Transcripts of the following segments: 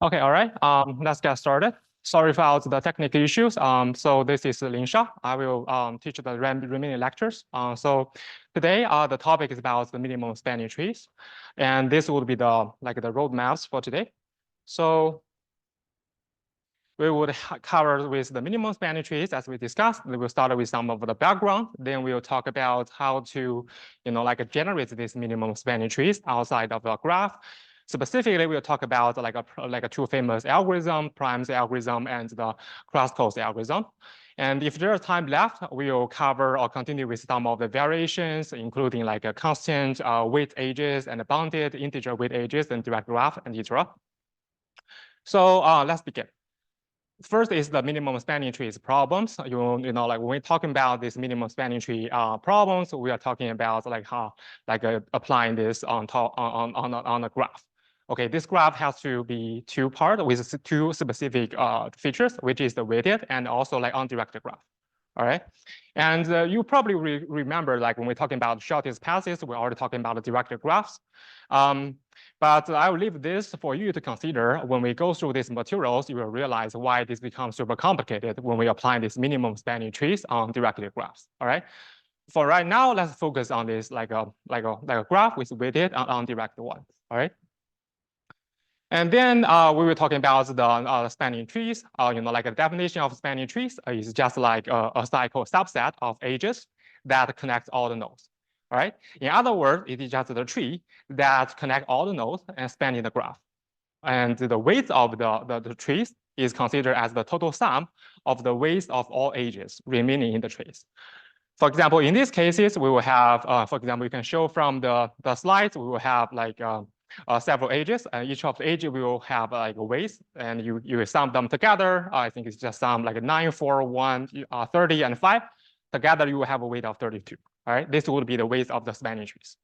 Okay, all right. Let's get started. Sorry about the technical issues. So this is Lin Sha. I will teach the remaining lectures. So today, the topic is about the minimum spanning trees, and this would be the roadmaps for today. So we would cover with the minimum spanning trees as we discussed. We will start with some of the background. Then we'll talk about how to, generate these minimum spanning trees outside of a graph. Specifically, we'll talk about like a two famous algorithm, Prime's algorithm and the Kruskal's algorithm. And if there's time left, we'll cover or continue with some of the variations, including like a constant weight edges and bounded integer weight edges and direct graph, and etc. So let's begin. First is the minimum spanning trees problems. Like when we're talking about this minimum spanning tree problems, we are talking about like how applying this on a graph. Okay, this graph has to be two part with two specific features, which is the weighted and also like undirected graph. All right, and you probably remember like when we're talking about shortest passes, we're already talking about the directed graphs. But I will leave this for you to consider. When we go through these materials, you will realize why this becomes super complicated when we apply these minimum spanning trees on directed graphs. All right. For right now, let's focus on this like a graph with weighted and undirected one. All right. And then we were talking about the spanning trees. Like a definition of spanning trees is just like a cycle subset of edges that connects all the nodes. All right. In other words, it is just the tree that connect all the nodes and spanning the graph. And the weight of the trees is considered as the total sum of the weights of all edges remaining in the trees. For example, in these cases, we will have, for example, you can show from the slides, we will have like several edges, and each of the edges will have like a weight, and you sum them together. I think it's just sum like 9, 4, 1, 30, and 5. Together, you will have a weight of 32. All right, this would be the weight of the spanning trees.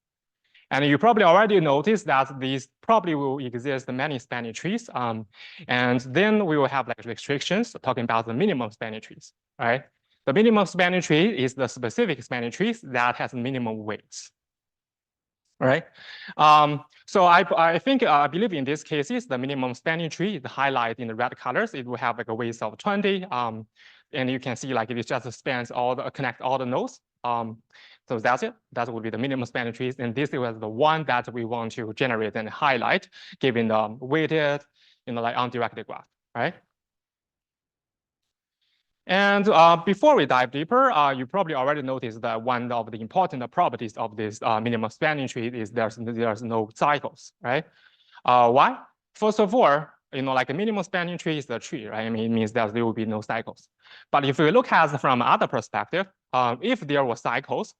And you probably already noticed that these probably will exist many spanning trees. And then we will have like restrictions talking about the minimum spanning trees. All right. The minimum spanning tree is the specific spanning trees that has minimum weights. All right. So I believe in these cases, the minimum spanning tree is highlighted in the red colors. It will have like a weight of 20. And you can see like it just spans connect all the nodes. So that's it. That would be the minimum spanning trees. And this was the one that we want to generate and highlight, given the weighted, like undirected graph, right? And before we dive deeper, you probably already noticed that one of the important properties of this minimum spanning tree is there's no cycles, right? Why? First of all, like a minimum spanning tree is the tree, right? I mean, it means that there will be no cycles. But if we look at it from another perspective, if there were cycles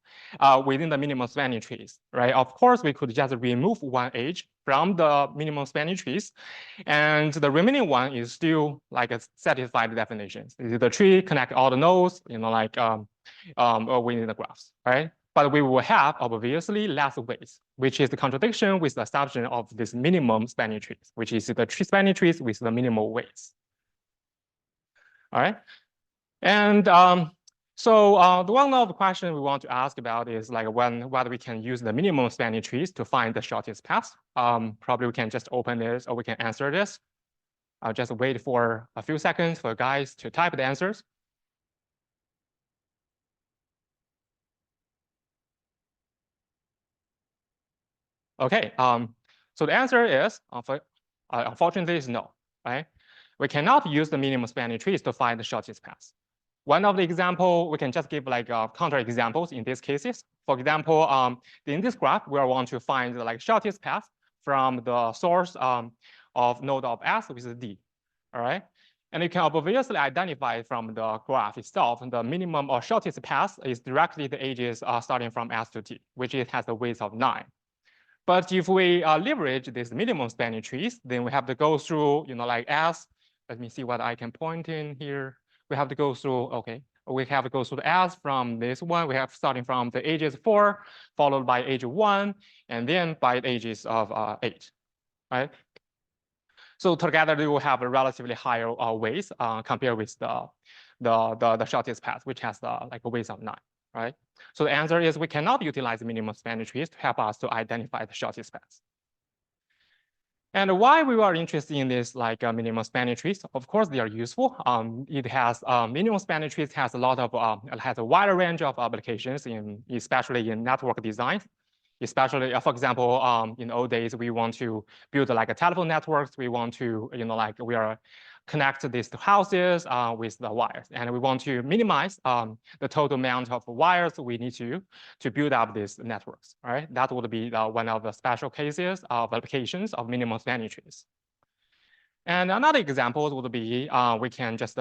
within the minimum spanning trees, right? Of course, we could just remove one edge from the minimum spanning trees, and the remaining one is still like a satisfied definition. The tree connect all the nodes, within the graphs, right? But we will have obviously less weights, which is the contradiction with the assumption of this minimum spanning trees, which is the spanning trees with the minimal weights. All right. And so the one of the questions we want to ask about is like whether we can use the minimum spanning trees to find the shortest path. Probably we can just open this or we can answer this. I'll just wait for a few seconds for guys to type the answers. Okay, so the answer is, unfortunately, is no, right? We cannot use the minimum spanning trees to find the shortest path. One of the example, we can just give like counter examples in these cases. For example, in this graph, we want to find the like shortest path from the source of node of S, which is D, all right? And you can obviously identify from the graph itself, the minimum or shortest path is directly the edges starting from S to T, which it has a weight of 9. But if we leverage this minimum spanning trees, then we have to go through, like S. Let me see what I can point in here. We have to go through, okay, we have to go through the S from this one. We have starting from the edges 4, followed by edge 1, and then by the edges of 8, right? So together they will have a relatively higher weight compared with the shortest path, which has like a weight of 9. Right? So the answer is we cannot utilize minimum spanning trees to help us to identify the shortest path. And why we are interested in this like minimum spanning trees? Of course, they are useful. It has minimum spanning trees has a lot of it has a wider range of applications especially in network design. Especially, for example, in old days, we want to build like a telephone networks. We want to, we are connect these houses with the wires, and we want to minimize the total amount of wires we need to build up these networks. All right, that would be one of the special cases of applications of minimum spanning trees. And another example would be we can just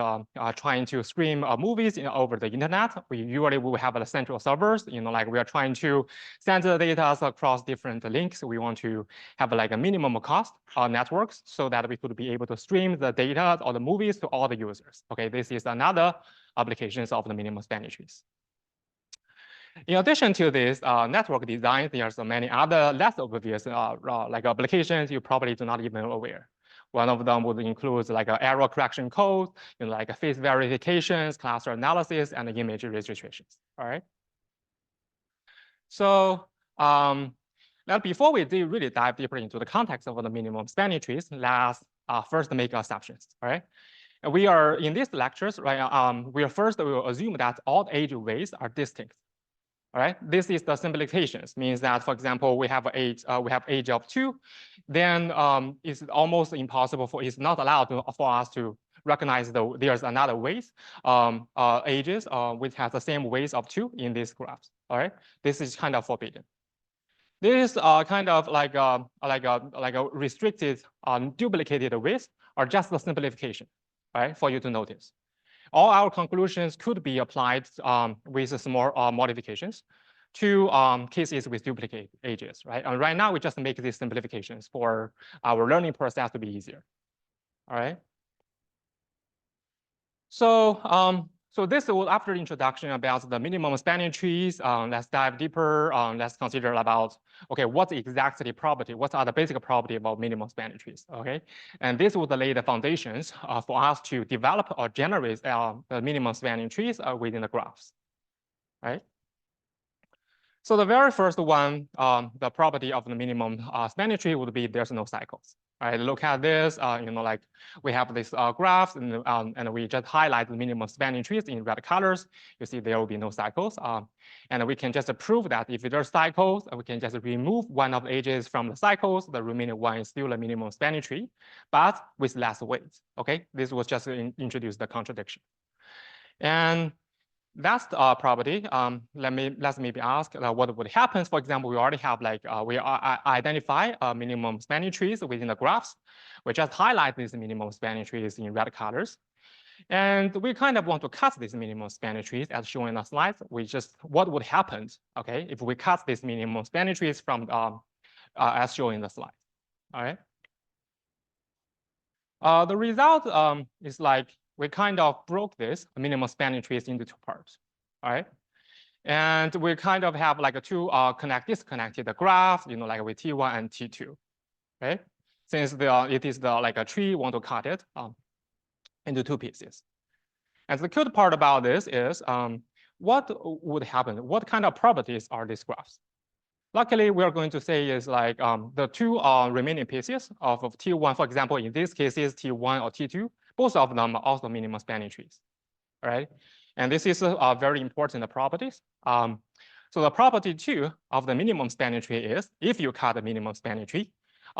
trying to stream movies over the internet. We usually will have the central servers, like we are trying to send the data across different links. We want to have like a minimum cost networks so that we could be able to stream the data or the movies to all the users. Okay, this is another applications of the minimum spanning trees. In addition to this network design, there are so many other less obvious like applications you probably do not even aware. One of them would include like error correction code, like face verifications, cluster analysis, and image registrations. All right. So now before we really dive deeper into the context of the minimum spanning trees, let's first make assumptions. All right. And we are in these lectures, right? We will assume that all edge weights are distinct. All right, this is the simplifications. Means that, for example, we have age of 2, then it's almost impossible it's not allowed for us to recognize there's another weight ages which has the same weights of 2 in these graphs. All right, this is kind of forbidden. This is kind of like a restricted duplicated weights or just the simplification, right? For you to notice. All our conclusions could be applied with small modifications to cases with duplicate ages, right? And right now, we just make these simplifications for our learning process to be easier, all right? So, so this was after the introduction about the minimum spanning trees. Let's dive deeper. Let's consider about, okay, what's exactly property? What are the basic property about minimum spanning trees, okay? And this would lay the foundations for us to develop or generate the minimum spanning trees within the graphs, right? So the very first one, the property of the minimum spanning tree would be there's no cycles. All right, look at this, like we have this graphs and we just highlight the minimum spanning trees in red colors. You see there will be no cycles. And we can just prove that if there's cycles, we can just remove one of the edges from the cycles. The remaining one is still a minimum spanning tree, but with less weight. Okay, this was just to introduce the contradiction. And that's the property. Let's maybe ask what would happen. For example, we already have like we identify minimum spanning trees within the graphs. We just highlight these minimum spanning trees in red colors, and we kind of want to cut these minimum spanning trees as shown in the slides. What would happen? Okay, if we cut these minimum spanning trees from as shown in the slide. All right. The result is like we kind of broke this minimum spanning trees into 2 parts, all right? And we kind of have like a 2 disconnected graph, like with T1 and T2, right? Since it is like a tree, want to cut it into 2 pieces. And the cute part about this is what would happen? What kind of properties are these graphs? Luckily, we are going to say is like the 2 remaining pieces of T1, for example, in this case is T1 or T2, both of them are also minimum spanning trees, right? And this is very important properties. So the property 2 of the minimum spanning tree is if you cut the minimum spanning tree,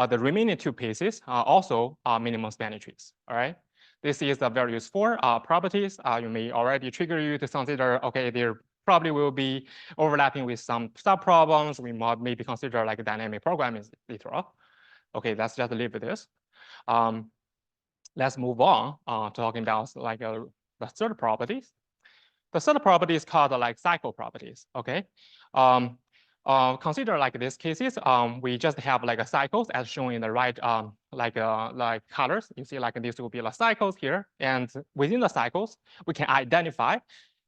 the remaining 2 pieces are also minimum spanning trees, all right? This is the very useful properties. You may already trigger you to consider, okay, there probably will be overlapping with some sub-problems. We might maybe consider like dynamic programming later on. Okay, let's just leave this. Let's move on to talking about like the third properties. The third property is called like cycle properties. Okay, consider like these cases. We just have like a cycles as shown in the right like colors. You see like this will be like cycles here, and within the cycles we can identify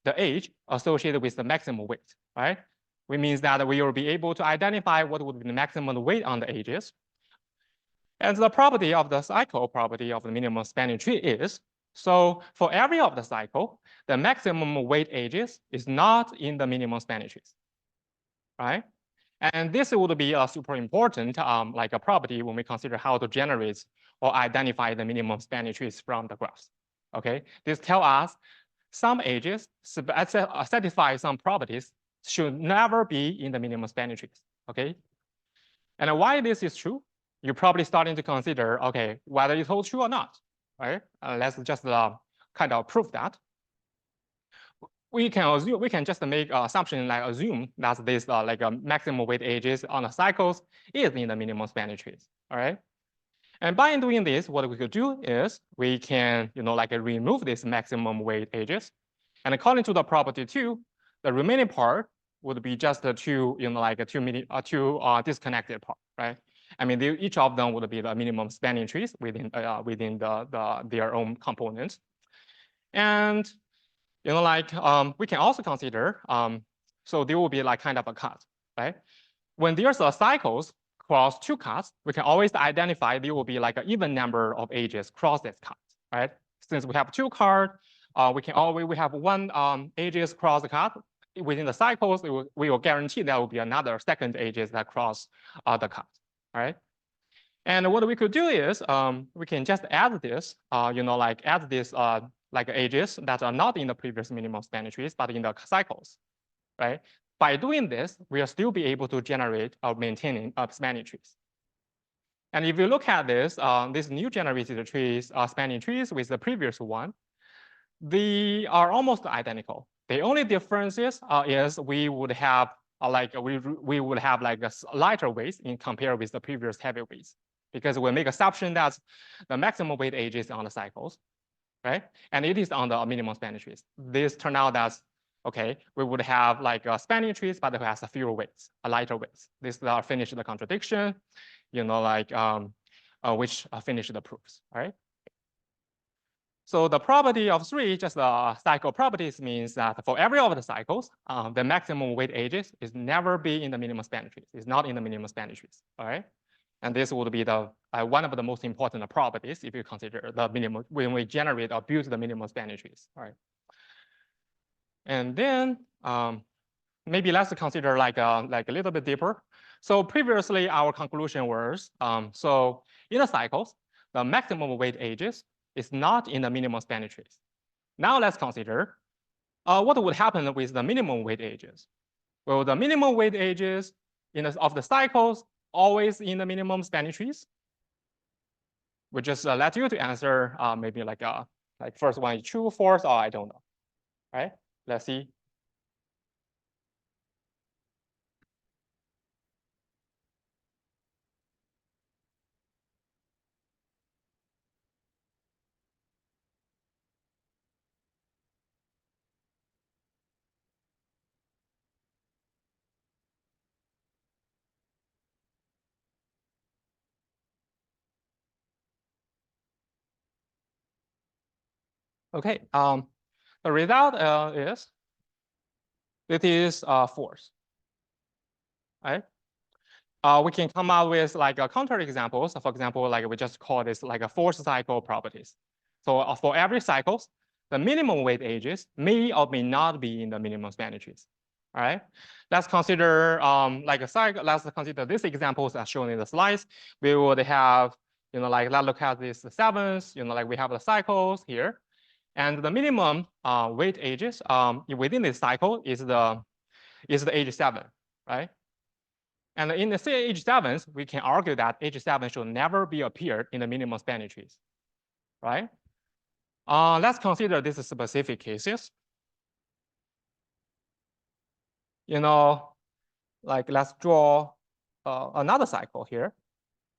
the age associated with the maximum weight. Right, which means that we will be able to identify what would be the maximum weight on the edges. And the property of the cycle property of the minimum spanning tree is, so for every of the cycle, the maximum weight edges is not in the minimum spanning trees, right? And this would be a super important like a property when we consider how to generate or identify the minimum spanning trees from the graphs. Okay, this tells us some edges satisfy some properties should never be in the minimum spanning trees. Okay, and why this is true, you're probably starting to consider, okay, whether it holds true or not, right? Let's just kind of prove that. We can just make assumption like assume that this like a maximum weight edges on the cycles is in the minimum spanning trees. All right. And by doing this, what we could do is we can like remove this maximum weight edges, and according to the property 2, the remaining part would be just the two like two disconnected part, right? I mean, each of them would be the minimum spanning trees within their own components, and like we can also consider, so there will be like kind of a cut, right? When there's a cycles cross two cuts, we can always identify there will be like an even number of edges cross this cut, right? Since we have two cards, we have one edges cross the cut. Within the cycles, we will guarantee there will be another second edges that cross the cut, right? And what we could do is we can just add this, like add this like edges that are not in the previous minimum spanning trees, but in the cycles, right? By doing this, we'll still be able to generate or maintaining spanning trees. And if you look at this, this new generated trees, spanning trees with the previous one, they are almost identical. The only difference is we would have we would have like a lighter weights in compared with the previous heavy weights, because we make assumption that the maximum weight edge is on the cycles, right? And it is on the minimum spanning trees. This turned out that, okay, we would have like spanning trees, but it has a fewer weights, a lighter weights. This finish the contradiction, like which finish the proofs, right? So the property of 3, just the cycle properties, means that for every of the cycles, the maximum weight edges is never be in the minimum spanning trees. It's not in the minimum spanning trees, all right? And this would be the one of the most important properties if you consider the minimum when we generate or build the minimum spanning trees, all right? And then maybe let's consider like a little bit deeper. So previously our conclusion was, so in the cycles, the maximum weight edges is not in the minimum spanning trees. Now let's consider what would happen with the minimum weight edges. Well, the minimum weight edges of the cycles always in the minimum spanning trees. We just let you to answer maybe like first one is true, false, or I don't know. All right, let's see. Okay, the result is it is false. Right? We can come up with like a counter examples. For example, like we just call this like a force cycle properties. So for every cycles, the minimum weight edges may or may not be in the minimum spanning trees. All right. Let's consider like a cycle. Let's consider these examples as shown in the slides. We would have, like let's look at these 7s. Like we have the cycles here, and the minimum weight edges within this cycle is the edge 7, right? And in the edge 7s, we can argue that edge 7 should never be appeared in the minimum spanning trees, right? Let's consider these specific cases. Like let's draw another cycle here.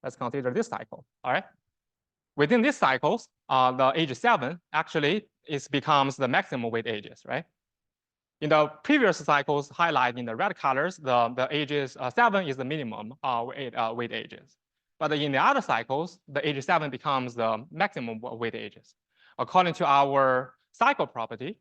Let's consider this cycle, all right? Within these cycles, the edge 7 actually becomes the maximum weight edges, right? In the previous cycles, highlighted in the red colors, the edges 7 is the minimum weight edges. But in the other cycles, the edge 7 becomes the maximum weight edges. According to our cycle property,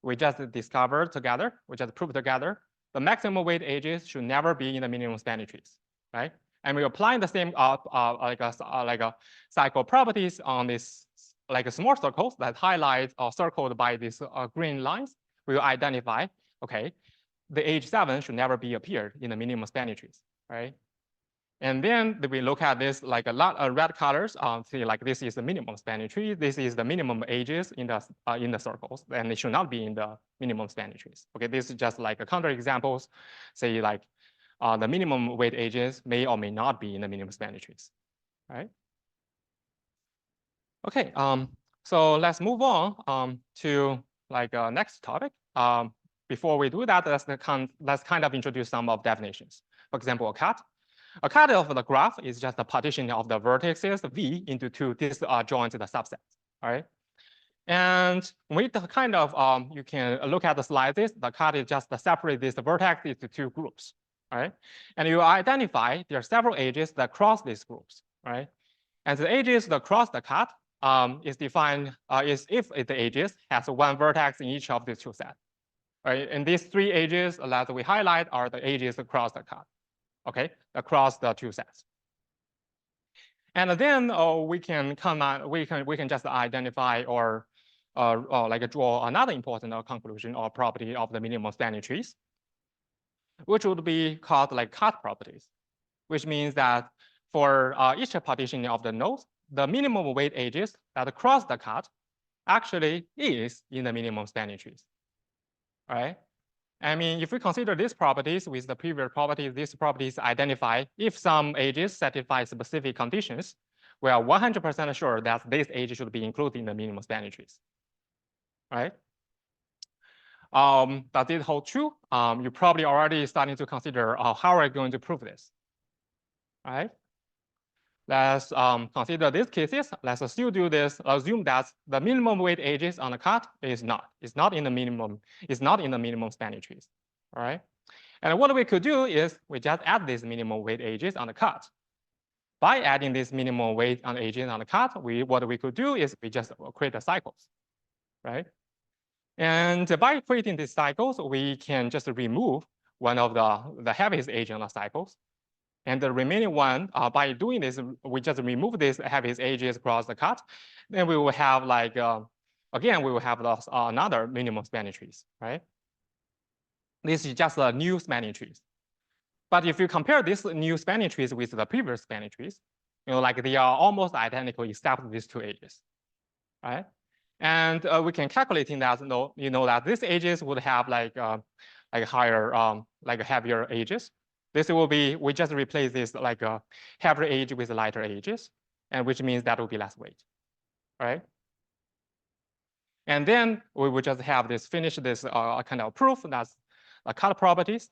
we just discovered together, we just proved together, the maximum weight edges should never be in the minimum spanning trees, right? And we apply the same like a cycle properties on this like a small circles that highlight or circled by these green lines. We will identify, okay, the age 7 should never be appeared in the minimum spanning trees, right? And then we look at this like a lot of red colors. See, like this is the minimum spanning tree. This is the minimum ages in the circles, and it should not be in the minimum spanning trees. Okay, this is just like a counter examples. Say like the minimum weight ages may or may not be in the minimum spanning trees, right? Okay, so let's move on to like next topic. Before we do that, let's kind of introduce some of definitions. For example, a cut. A cut of the graph is just a partition of the vertices V into two disjoint subsets, all right? And with the kind of, you can look at the slices, the cut is just to separate this vertex into two groups, all right? And you identify there are several edges that cross these groups, right? And the edges that cross the cut is defined is if the edges has one vertex in each of these two sets, right? And these three edges that we highlight are the edges across the cut, okay, across the two sets. And then we can just identify or like draw another important conclusion or property of the minimum spanning trees, which would be called like cut properties, which means that for each partition of the nodes, the minimum weight edges that cross the cut actually is in the minimum spanning trees, right? I mean, if we consider these properties with the previous properties, these properties identify if some edges satisfy specific conditions, we are 100% sure that this edge should be included in the minimum spanning trees, right? Does it hold true? You're probably already starting to consider how are we going to prove this, right? Let's consider these cases. Let's still do this. Assume that the minimum weight edges on the cut is not in the minimum spanning trees. All right. And what we could do is we just add these minimum weight edges on the cut. By adding this minimum weight on the edges on the cut, what we could do is we just create the cycles, right? And by creating these cycles, we can just remove one of the heaviest edge on the cycles. And the remaining one, by doing this, we just remove these heaviest edges across the cut. Then we will have like, again, we will have another minimum spanning trees, right? This is just a new spanning trees. But if you compare this new spanning trees with the previous spanning trees, like they are almost identical except these two edges, right? And we can calculate in that, that these edges would have like higher, like heavier edges. This will be, we just replace this like a heavier edge with lighter edges, and which means that will be less weight, right? And then we will just have this, finish this kind of proof that's cut properties.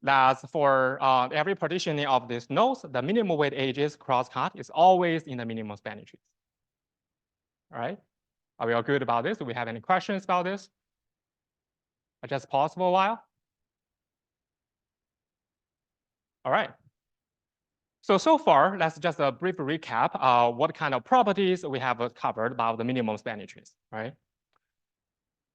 That's for every partitioning of these nodes, the minimum weight edges cross cut is always in the minimum spanning trees. All right, are we all good about this? Do we have any questions about this? I just pause for a while. All right. So far, let's just a brief recap what kind of properties we have covered about the minimum spanning trees, right?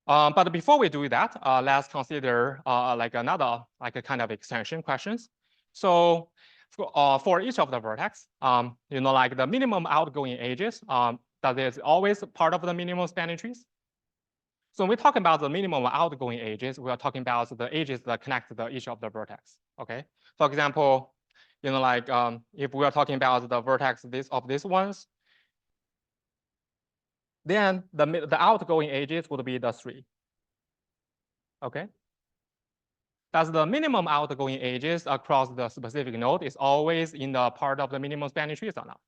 But before we do that, let's consider like another like a kind of extension questions. So for each of the vertex, like the minimum outgoing edges, that is always part of the minimum spanning trees. So when we talk about the minimum outgoing edges, we are talking about the edges that connect each of the vertex. Okay. For example, like if we are talking about the vertex of these ones, then the outgoing edges would be the 3. Okay. Does the minimum outgoing edges across the specific node is always in the part of the minimum spanning trees or not?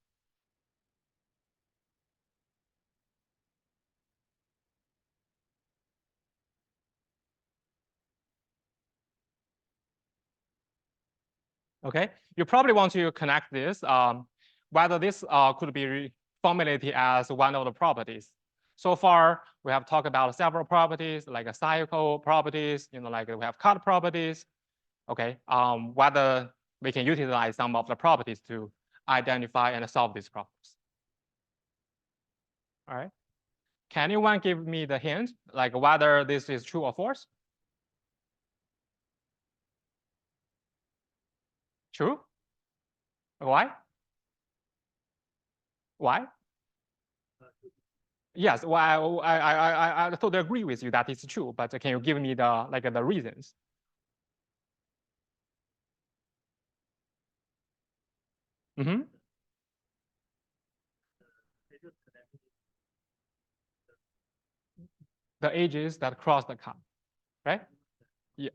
Okay, you probably want to connect this, whether this could be formulated as one of the properties. So far, we have talked about several properties like a cycle properties, like we have cut properties. Okay, whether we can utilize some of the properties to identify and solve these problems. All right. Can anyone give me the hint, like whether this is true or false? True? Why? Why? Yes, well, I totally agree with you that it's true, but can you give me the reasons? Mm-hmm. The edges that cross the cut, right? Yeah.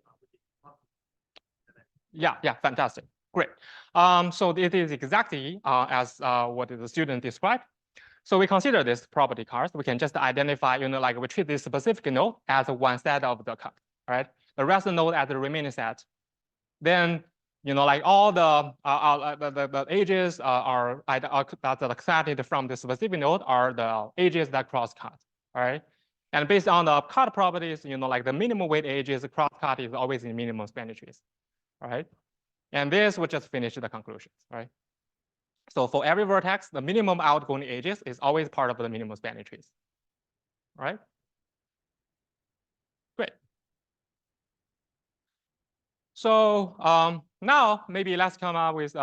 Yeah, fantastic. Great. So it is exactly as what the student described. So we consider this property cars. We can just identify, like we treat this specific node as one set of the cut, right? The rest of the node as the remaining set. Then, like all the edges are that are extracted from the specific node are the edges that cross cut, all right? And based on the cut properties, like the minimum weight edges cross cut is always in minimum spanning trees, all right? And this would just finish the conclusions, right? So for every vertex, the minimum outgoing edges is always part of the minimum spanning trees, right? Great. So now maybe let's come up with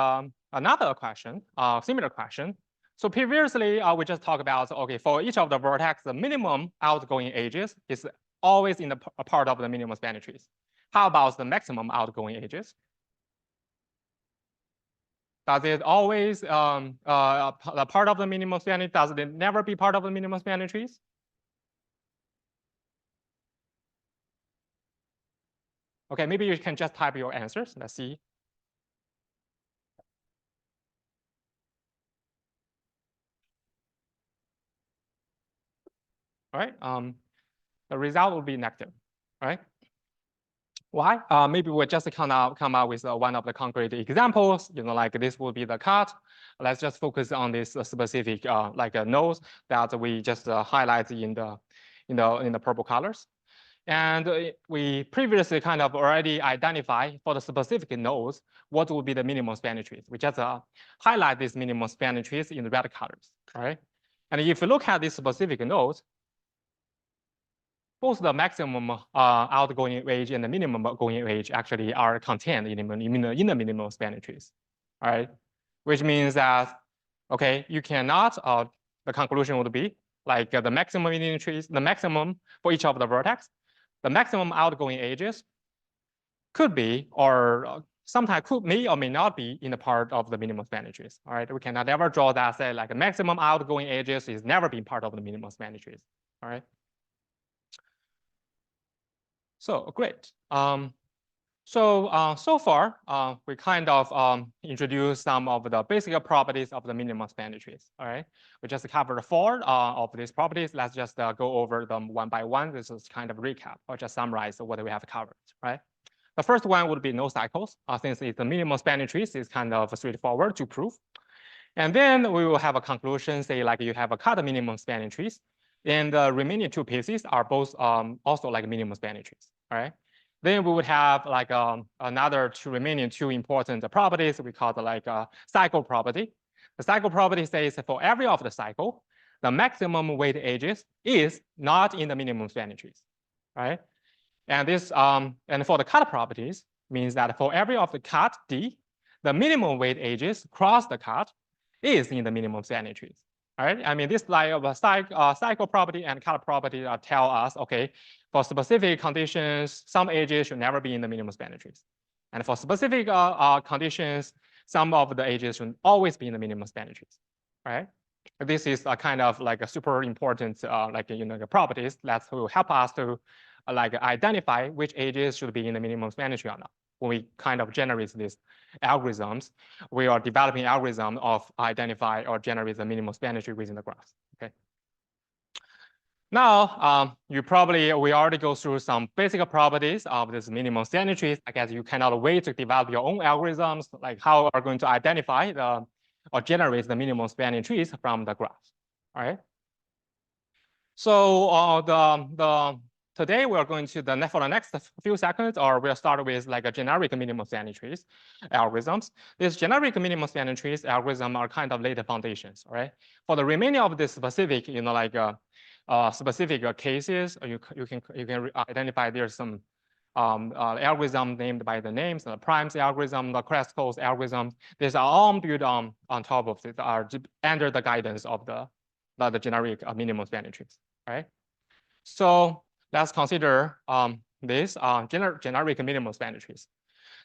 another question, similar question. So previously we just talked about, okay, for each of the vertex, the minimum outgoing edges is always in a part of the minimum spanning trees. How about the maximum outgoing edges? Does it always a part of the minimum spanning? Does it never be part of the minimum spanning trees? Okay, maybe you can just type your answers. Let's see. All right. The result will be negative. All right. Why? Maybe we'll just come out with one of the concrete examples. Like this will be the cut. Let's just focus on this specific nodes that we just highlight in the purple colors. And we previously kind of already identified for the specific nodes what would be the minimum spanning trees. We just highlight these minimum spanning trees in the red colors, right? And if you look at these specific nodes, both the maximum outgoing edge and the minimum outgoing edge actually are contained in the minimum spanning trees, all right? Which means that, okay, you cannot, the conclusion would be like the maximum in trees, the maximum for each of the vertex, the maximum outgoing edges could be, or sometimes may or may not be in the part of the minimum spanning trees, all right? We cannot ever draw that, say like the maximum outgoing edges is never been part of the minimum spanning trees, all right? So great. So far, we kind of introduced some of the basic properties of the minimum spanning trees. All right, we just covered 4 of these properties. Let's just go over them one by one. This is kind of recap or just summarize what we have covered. Right. The first one would be no cycles. Since it's the minimum spanning trees, it's kind of straightforward to prove. And then we will have a conclusion, say like you have a cut minimum spanning trees, and the remaining 2 pieces are both also like minimum spanning trees. All right. Then we would have like another remaining 2 important properties we call the cycle property. The cycle property says for every of the cycle, the maximum weight edges is not in the minimum spanning trees, right? And this and for the cut properties means that for every of the cut D, the minimum weight edges cross the cut is in the minimum spanning trees. All right. I mean, this like a cycle property and cut property tell us, okay, for specific conditions, some edges should never be in the minimum spanning trees. And for specific conditions, some of the edges should always be in the minimum spanning trees. Right. This is a kind of like a super important properties that will help us to identify which edges should be in the minimum spanning tree or not. When we kind of generate these algorithms, we are developing algorithm of identify or generate the minimum spanning tree within the graph. Okay. Now, we already go through some basic properties of this minimum spanning trees. I guess you cannot wait to develop your own algorithms, like how are going to identify or generate the minimum spanning trees from the graph. All right. So today we are going to for the next few seconds, or we'll start with like a generic minimum spanning trees algorithms. These generic minimum spanning trees algorithms are kind of later foundations, right? For the remaining of this specific, specific cases, you can identify there's some algorithm named by the names, the Primes algorithm, the Kreskos algorithm. These are all built on top of it, are under the guidance of the generic minimum spanning trees, right? So let's consider this generic minimum spanning trees.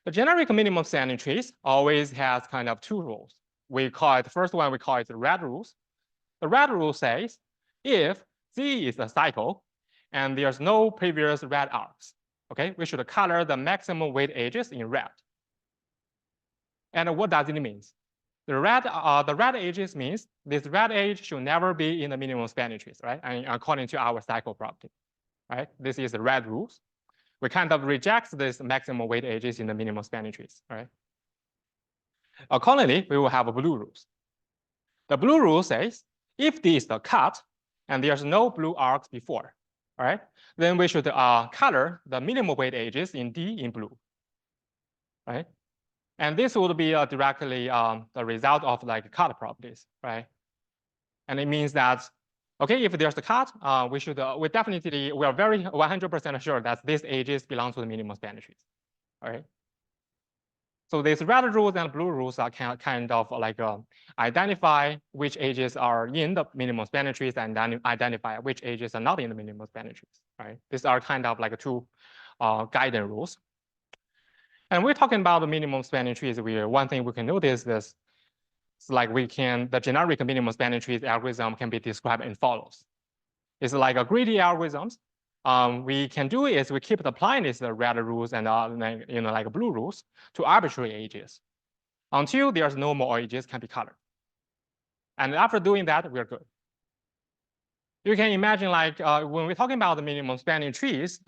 The generic minimum spanning trees always has kind of 2 rules. we call it, the first one we call it the red rules. The red rule says if Z is a cycle and there's no previous red arcs, okay, we should color the maximum weight edges in red. And what does it mean? The red edges means this red edge should never be in the minimum spanning trees, right? And according to our cycle property, right? This is the red rules. We kind of reject this maximum weight edges in the minimum spanning trees, right? Accordingly, we will have a blue rules. The blue rule says if this is the cut and there's no blue arcs before, all right, then we should color the minimum weight edges in D in blue, right? And this would be directly the result of like cut properties, right? And it means that, okay, if there's a cut, we are very 100% sure that these edges belong to the minimum spanning trees, all right? So these red rules and blue rules are kind of like identify which edges are in the minimum spanning trees and then identify which edges are not in the minimum spanning trees, right? These are kind of like two guidance rules. And we're talking about the minimum spanning trees. One thing we can notice is like the generic minimum spanning trees algorithm can be described in follows. It's like a greedy algorithms. We can do is we keep applying these red rules and like blue rules to arbitrary edges until there's no more edges can be colored. And after doing that, we're good. You can imagine like when we're talking about the minimum spanning trees,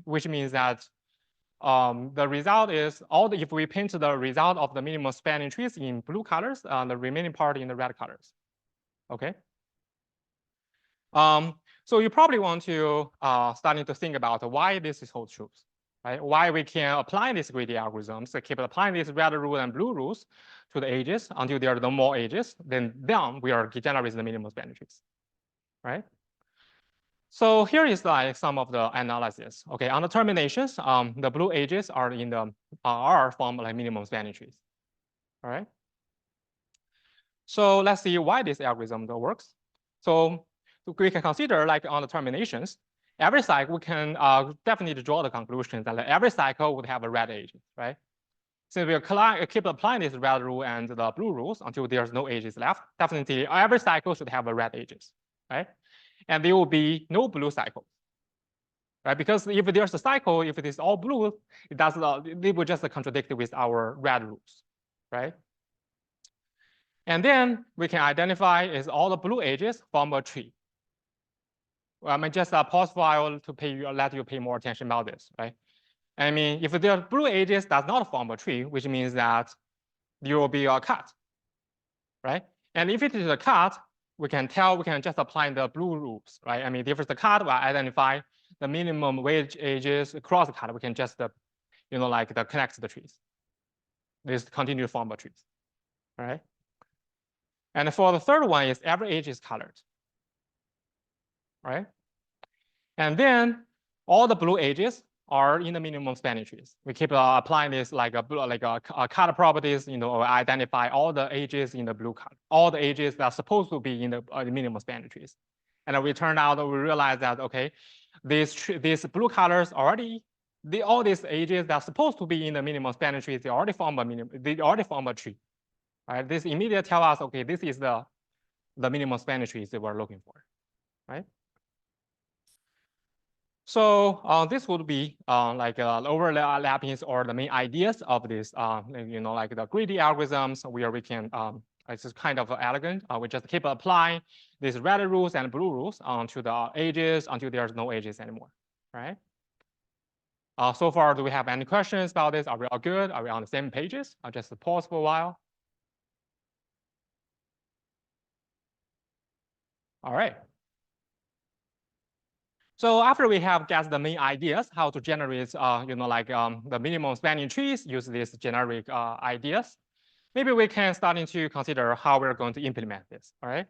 which means that the result is if we paint the result of the minimum spanning trees in blue colors, the remaining part in the red colors. Okay. So you probably want to starting to think about why this is holds true, right? Why we can apply these greedy algorithms, keep applying these red rule and blue rules to the edges until there are no more edges, then we are generating the minimum spanning trees, right? So here is like some of the analysis. Okay, on the terminations, the blue edges are in the from like minimum spanning trees. All right. So let's see why this algorithm works. So we can consider like on the terminations, every cycle we can definitely draw the conclusion that every cycle would have a red edge, right? Since we keep applying this red rule and the blue rules until there's no edges left, definitely every cycle should have a red edges, right? And there will be no blue cycle, right? Because if there's a cycle, if it is all blue, it will just contradict with our red rules, right? And then we can identify is all the blue edges form a tree. I mean, just pause file to let you pay more attention about this, right? I mean, if the blue edges does not form a tree, which means that there will be a cut, right? And if it is a cut, we can just apply the blue rules, right? I mean, if it's a cut, we'll identify the minimum weight edges across the cut. We can just, connect the trees. This continue to form a trees, right? And for the third one is every edge is colored, right? And then all the blue edges are in the minimum spanning trees. We keep applying this like color properties, identify all the edges in the blue color, all the edges that are supposed to be in the minimum spanning trees. And we realize that, okay, these blue colors already, all these edges that are supposed to be in the minimum spanning trees, they already form a tree. Right? This immediately tells us, okay, this is the minimum spanning trees that we're looking for, right? So this would be overlappings or the main ideas of this, like the greedy algorithms where we can, it's just kind of elegant. We just keep applying these red rules and blue rules onto the edges until there's no edges anymore, right? So far, do we have any questions about this? Are we all good? Are we on the same pages? I'll just pause for a while. All right. So after we have guessed the main ideas, how to generate, the minimum spanning trees, use these generic ideas, maybe we can start to consider how we're going to implement this, all right?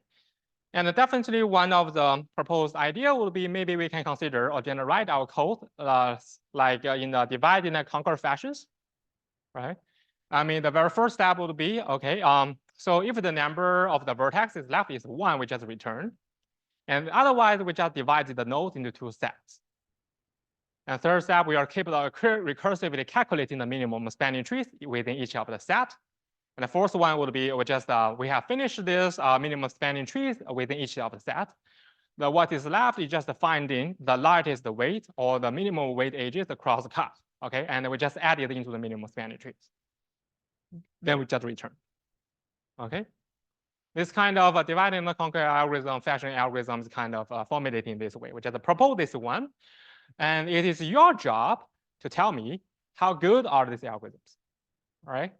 And definitely one of the proposed idea would be maybe we can consider or generate our code in the divide and conquer fashions, right? I mean, the very first step would be, okay, so if the number of the vertices left is 1, we just return. And otherwise, we just divide the nodes into 2 sets. And third step, we are capable of recursively calculating the minimum spanning trees within each of the set. And the fourth one would be we have finished this minimum spanning trees within each of the set. What is left is just finding the largest weight or the minimum weight edges across the cut. Okay, and we just add it into the minimum spanning trees. Then we just return. Okay, this kind of divide and conquer algorithm, fashion algorithm is kind of formulated in this way. We just propose this one, and it is your job to tell me how good are these algorithms. All right.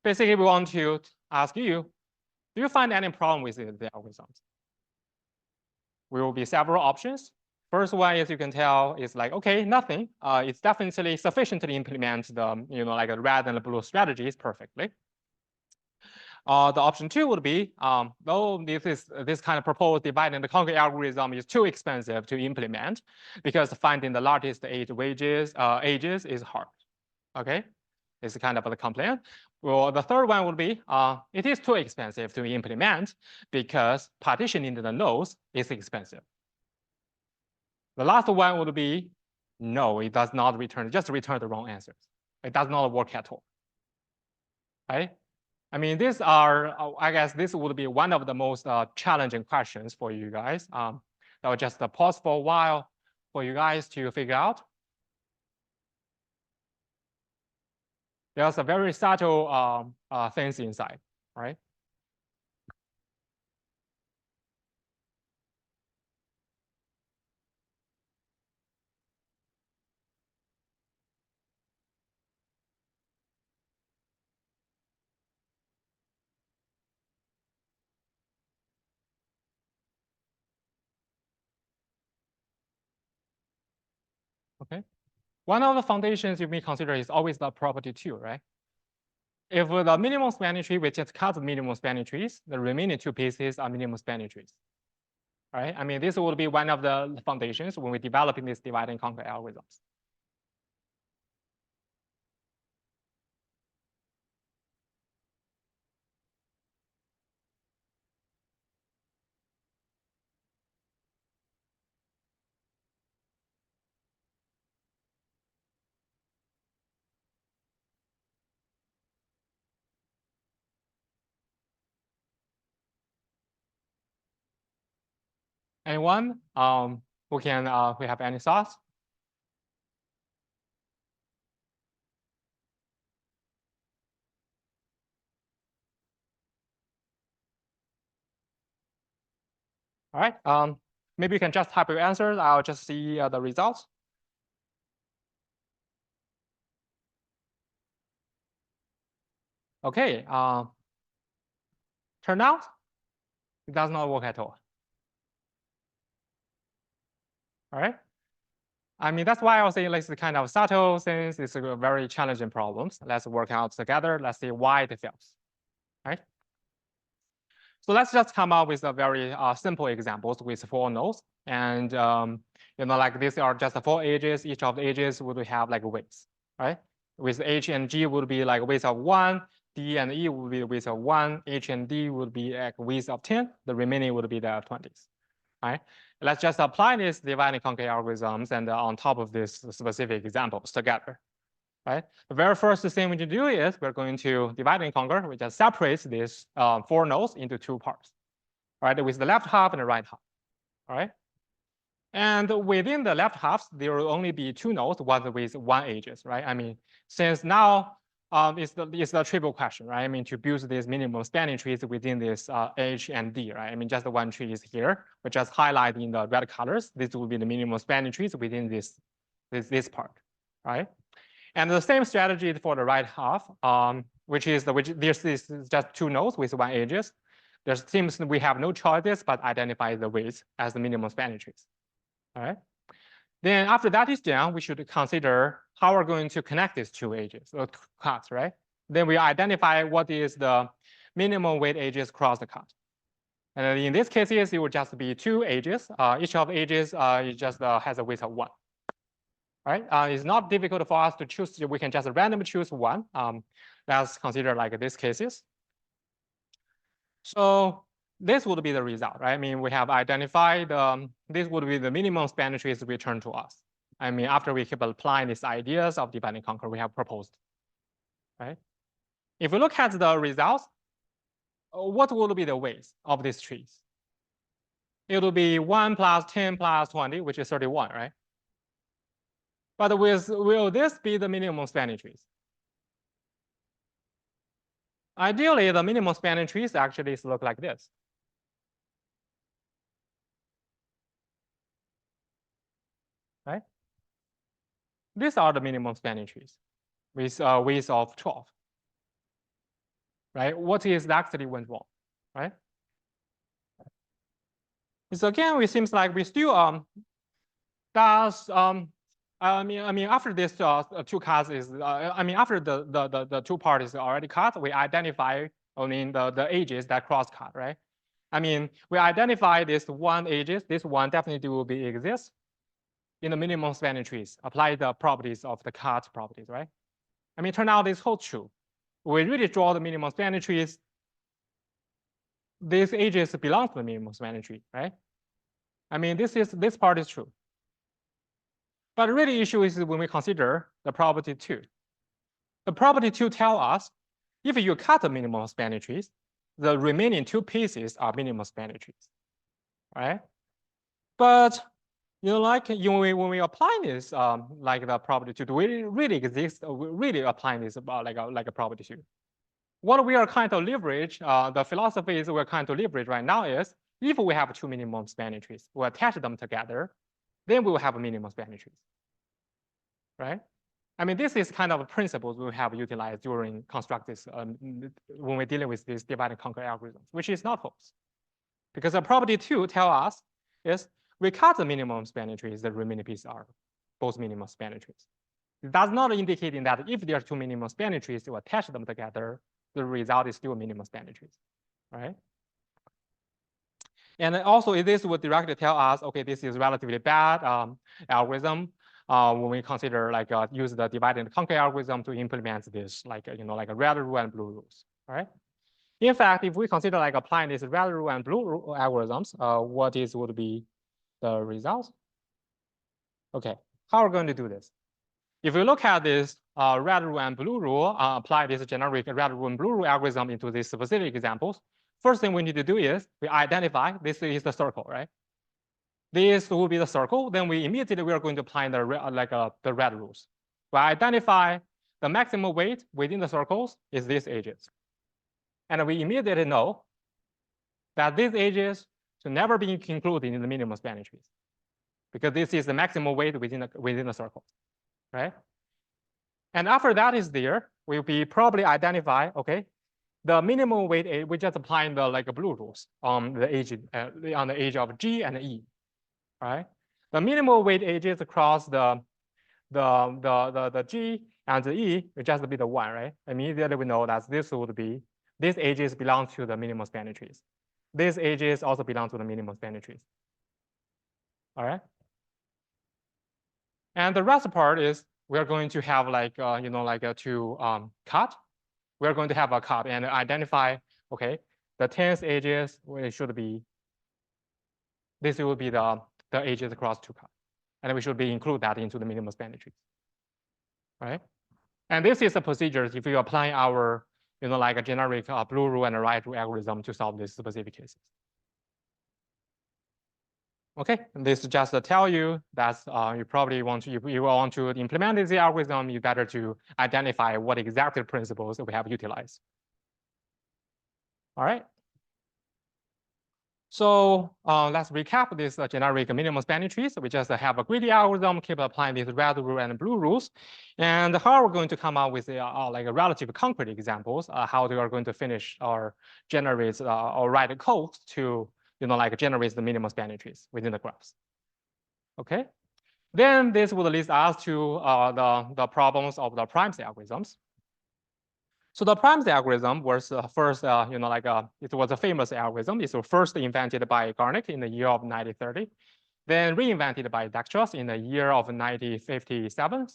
Basically, we want to ask you, do you find any problem with the algorithms? There will be several options. First one, as you can tell, is like, okay, nothing. It's definitely sufficient to implement the, like a red and blue strategies perfectly. The option two would be, though this kind of proposed divide and conquer algorithm is too expensive to implement because finding the largest edges is hard. Okay, it's kind of the complaint. Well, the third one would be, it is too expensive to implement because partitioning the nodes is expensive. The last one would be, no, it does not return, just return the wrong answers. It does not work at all, right? I mean, these are, I guess this would be one of the most challenging questions for you guys. That will just pause for a while for you guys to figure out. There's a very subtle things inside, right? Okay. One of the foundations you may consider is always the property 2, right? If the minimum spanning tree, we just cut the minimum spanning trees, the remaining 2 pieces are minimum spanning trees. Right? I mean, this will be one of the foundations when we're developing these divide and conquer algorithms. Anyone who have any thoughts? All right. Maybe you can just type your answers. I'll just see the results. Okay. Turn out, it does not work at all. All right. I mean, that's why I was saying like, it's kind of subtle since it's a very challenging problems. Let's work out together. Let's see why it fails. Right. So let's just come up with a very simple examples with 4 nodes. And like these are just 4 edges. Each of the edges would have like weights, right? With H and G would be like weights of 1, D and E would be weights of 1, H and D would be like weights of 10. The remaining would be the 20s. Right? Let's just apply these divide and conquer algorithms and on top of these specific examples together. Right? The very first thing we need to do is we're going to divide and conquer. We just separate these 4 nodes into 2 parts, right? With the left half and the right half, all right? And within the left half, there will only be 2 nodes, one with 1 edges, right? I mean, since now it's the triple question, right? I mean, to build these minimum spanning trees within this H and D, right? I mean, just the 1 tree is here. We just highlight in the red colors. This will be the minimum spanning trees within this part, right? And the same strategy for the right half, which this is just 2 nodes with 1 edges. There seems we have no choices but identify the weights as the minimum spanning trees. All right. Then after that is done, we should consider how we're going to connect these 2 edges or cuts, right? Then we identify what is the minimum weight edges across the cut. And in this case, it will just be 2 edges. Each of the edges just has a weight of 1. Right? It's not difficult for us to choose. We can just randomly choose 1. Let's consider like these cases. So this would be the result, right? I mean, we have identified this would be the minimum spanning trees returned to us. I mean, after we keep applying these ideas of divide and conquer we have proposed, right? If we look at the results, what will be the weights of these trees? It will be 1 plus 10 plus 20, which is 31, right? But will this be the minimum spanning trees? Ideally, the minimum spanning trees actually look like this. Right? These are the minimum spanning trees with a width of 12. Right? What is actually went wrong? Right? So again, it seems like we still does I mean after this two cuts is after the two parties already cut, we identify the edges that cross cut, right? I mean, we identify this one edges. This one definitely will be exist in the minimum spanning trees. Apply the properties of the cut properties, right? I mean, turn out this holds true. We really draw the minimum spanning trees. These edges belong to the minimum spanning tree, right? I mean, this part is true. But really issue is when we consider the property 2. The property 2 tell us if you cut the minimum spanning trees, the remaining 2 pieces are minimum spanning trees, right? But when we apply this like the property 2, do we really exist? Really applying this about like a property 2? What we are kind of leverage, the philosophy is we're kind of leverage right now is if we have 2 minimum spanning trees, we attach them together, then we will have a minimum spanning trees, right? I mean, this is kind of principles we have utilized during construct this when we're dealing with this divide and conquer algorithms, which is not false, because the property 2 tell us is we cut the minimum spanning trees, the remaining pieces are both minimum spanning trees. It does not indicate that if there are 2 minimum spanning trees, to attach them together, the result is still minimum spanning trees, right? And also, this would directly tell us, okay, this is relatively bad algorithm when we consider use the divide and conquer algorithm to implement this, like a red rule and blue rules, right? In fact, if we consider applying this red rule and blue rule algorithms, would be the results? Okay, how are we going to do this? If we look at this red rule and blue rule, apply this generic red rule and blue rule algorithm into these specific examples, first thing we need to do is we identify this is the circle, right? This will be the circle. Then we are going to apply the red rules. We identify the maximum weight within the circles is these edges, and we immediately know that these edges should never be included in the minimum spanning trees, because this is the maximum weight within the circle, right? And after that is there, we'll be probably identify, okay, the minimum weight, we just applying the blue rules on the edge of G and E, right? The minimum weight edges across the G and the E will just be the 1, right? Immediately we know that these edges belong to the minimum spanning trees. These edges also belong to the minimum spanning trees. All right. And the rest part is we're going to have to cut. We're going to have a cut and identify, okay, the 10th edges, this will be the edges across 2 cut. And we should include that into the minimum spanning trees, right? And this is the procedure if you apply our, a generic blue rule and a red rule algorithm to solve these specific cases. Okay, and this just to tell you that you probably want to, if you want to implement this algorithm, you better to identify what exact principles that we have utilized. All right. So let's recap this generic minimum spanning trees. We just have a greedy algorithm, keep applying these red rule and blue rules. And how we're going to come up with a relative concrete examples, how they are going to finish or generate or write code to generate the minimum spanning trees within the graphs. Okay. Then this would lead us to the problems of the primes algorithms. So the primes algorithm was first, it was a famous algorithm. It was first invented by Garnick in the year of 1930, then reinvented by Dijkstra's in the year of 1957.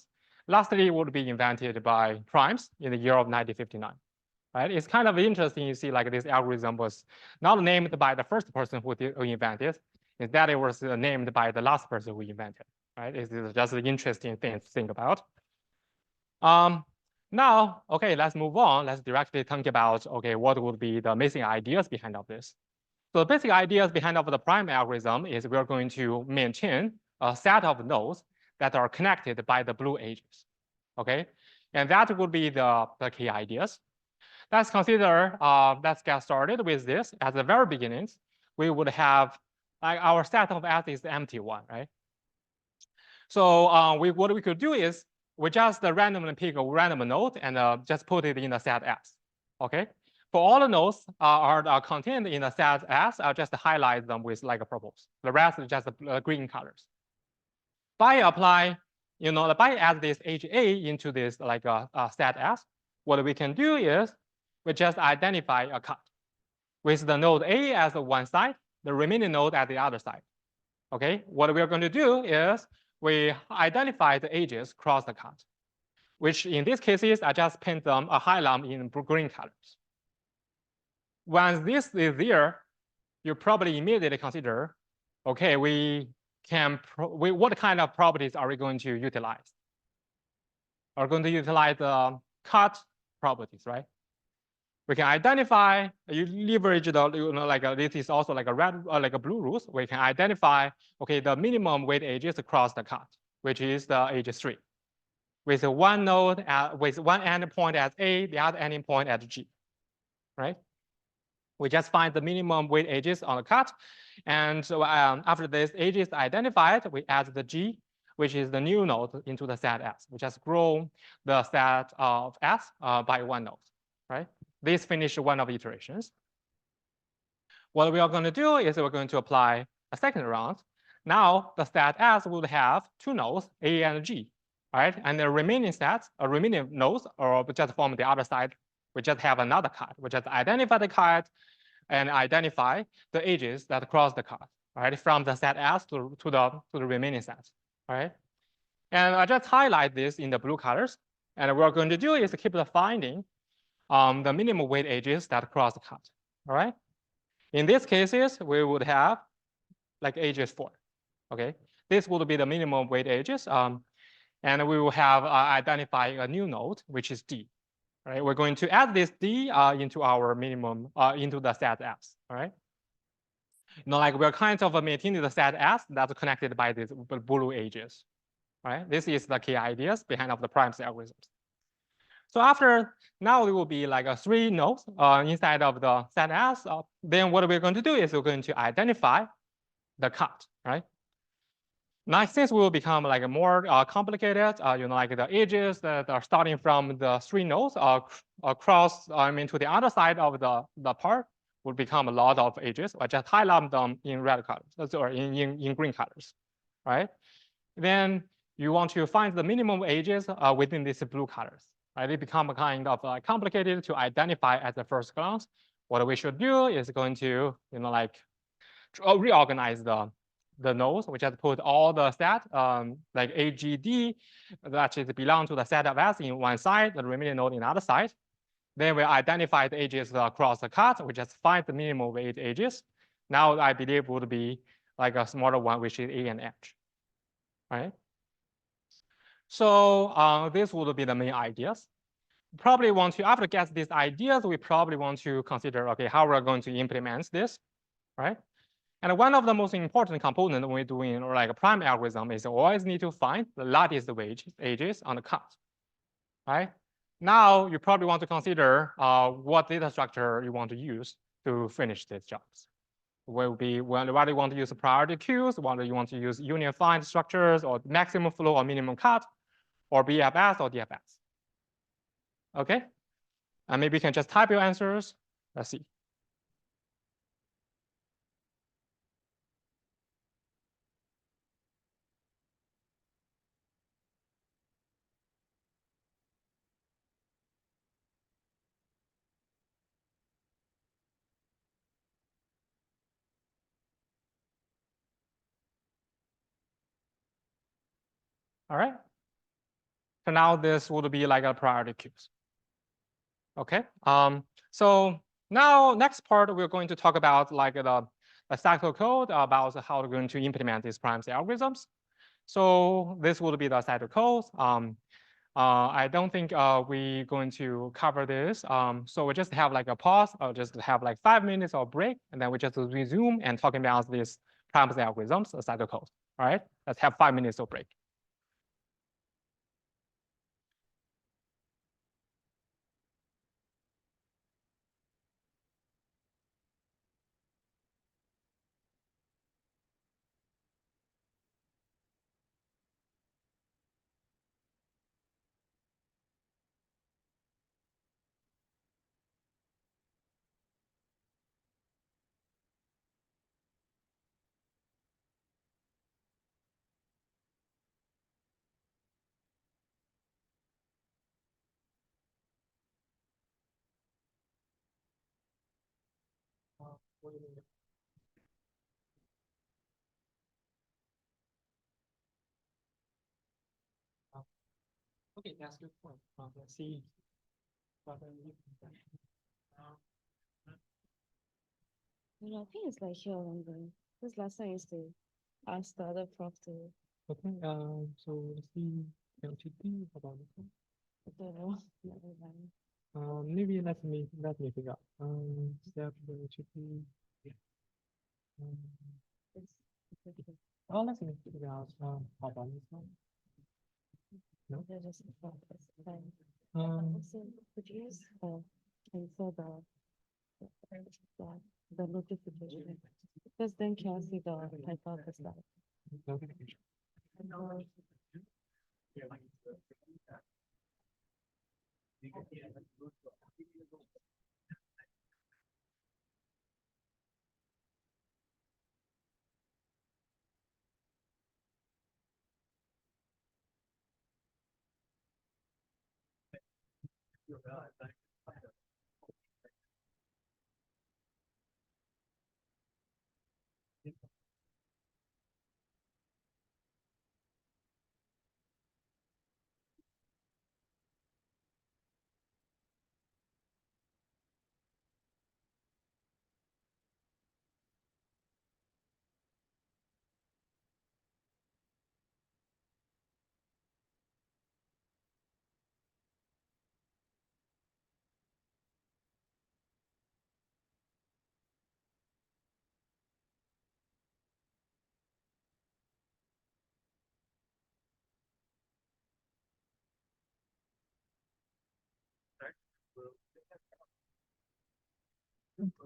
Lastly, it would be invented by Primes in the year of 1959. Right? It's kind of interesting. You see, this algorithm was not named by the first person who invented it. Instead, it was named by the last person who invented. Right? It's just an interesting thing to think about. Now, okay, let's move on. Let's directly think about, okay, what would be the missing ideas behind of this? So the basic ideas behind of the prime algorithm is we're going to maintain a set of nodes that are connected by the blue edges, okay? And that would be the key ideas. Let's consider, let's get started with this. At the very beginning, we would have, like, our set of S is the empty one, right? So what we could do is we just randomly pick a random node and just put it in the set S, okay? For all the nodes are contained in the set S, I'll just highlight them with like a purples. The rest is just green colors. By apply, by add this HA into this like set S, what we can do is we just identify a cut with the node A as one side, the remaining node at the other side. Okay, what we are going to do is we identify the edges across the cut, which in these cases, I just paint them a highlight in green colors. Once this is there, you probably immediately consider, okay, what kind of properties are we going to utilize? Are going to utilize the cut properties, right? We can identify, you leverage the, this is also like a red, like a blue rules. We can identify, okay, the minimum weight edges across the cut, which is the edge 3. With one node, with one endpoint at A, the other endpoint at G, right? We just find the minimum weight edges on the cut. And so after this edge is identified, we add the G, which is the new node, into the set S. We just grow the set of S by one node, right? This finished one of the iterations. What we are going to do is we're going to apply a second round. Now the set S would have two nodes, A and G, right? And the remaining sets, or remaining nodes, or just from the other side, we just have another cut. We just identify the cut and identify the edges that cross the cut, right? From the set S to the remaining sets, right? And I just highlight this in the blue colors. And what we're going to do is keep the finding the minimum weight edges that cross the cut, all right? In these cases, we would have like edges 4, okay? This would be the minimum weight edges, and we will have identify a new node, which is D, right? We're going to add this D into our minimum, into the set S, all right? Like we're kind of maintaining the set S that's connected by these blue edges, right? This is the key ideas behind of the prime algorithms. So after now, it will be like a 3 nodes inside of the set S. Then what we're going to do is we're going to identify the cut, right? Now, since we will become like a more complicated, like the edges that are starting from the 3 nodes across, to the other side of the part will become a lot of edges. I just highlight them in red colors or in green colors, right? Then you want to find the minimum edges within these blue colors. Right? They become kind of complicated to identify at the first glance. What we should do is going to, reorganize the nodes. We just put all the set, like AGD, that is belong to the set of S in one side, the remaining node in the other side. Then we identify the edges across the cut. We just find the minimum weight edges. Now I believe would be like a smaller one, which is A and H, right? So this would be the main ideas. Probably want to, after get these ideas, we probably want to consider, okay, how we're going to implement this, right? And one of the most important components when we're doing like a prime algorithm is always need to find the lattice edges on the cut, right? Now you probably want to consider what data structure you want to use to finish these jobs. Will be whether you want to use priority queues, whether you want to use union find structures or maximum flow or minimum cut, or BFS or DFS. Okay, and maybe you can just type your answers. Let's see. All right. So now this would be like a priority queues. Okay. So now next part we're going to talk about like the cycle code about how we're going to implement these prime algorithms. So this would be the cycle code. I don't think we're going to cover this. So we just have like a pause or just have like 5 minutes or break, and then we just resume and talking about this parameter algorithms aside the code. All right, let's have 5 minutes of break. Okay, that's good point. Let's see. I think it's like here longer. This last time I used to ask the other prof to, Okay, so let's see LTP about this one. I don't know, never mind. Maybe let me figure out. Step LTP. It's Oh, let me figure out how about this one. No. they're just prof, it's fine. Um, Also, could you use cancel the notification? Because then can't see the type of the stuff. notification.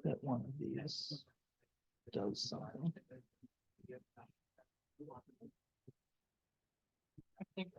That one of these does something. I think.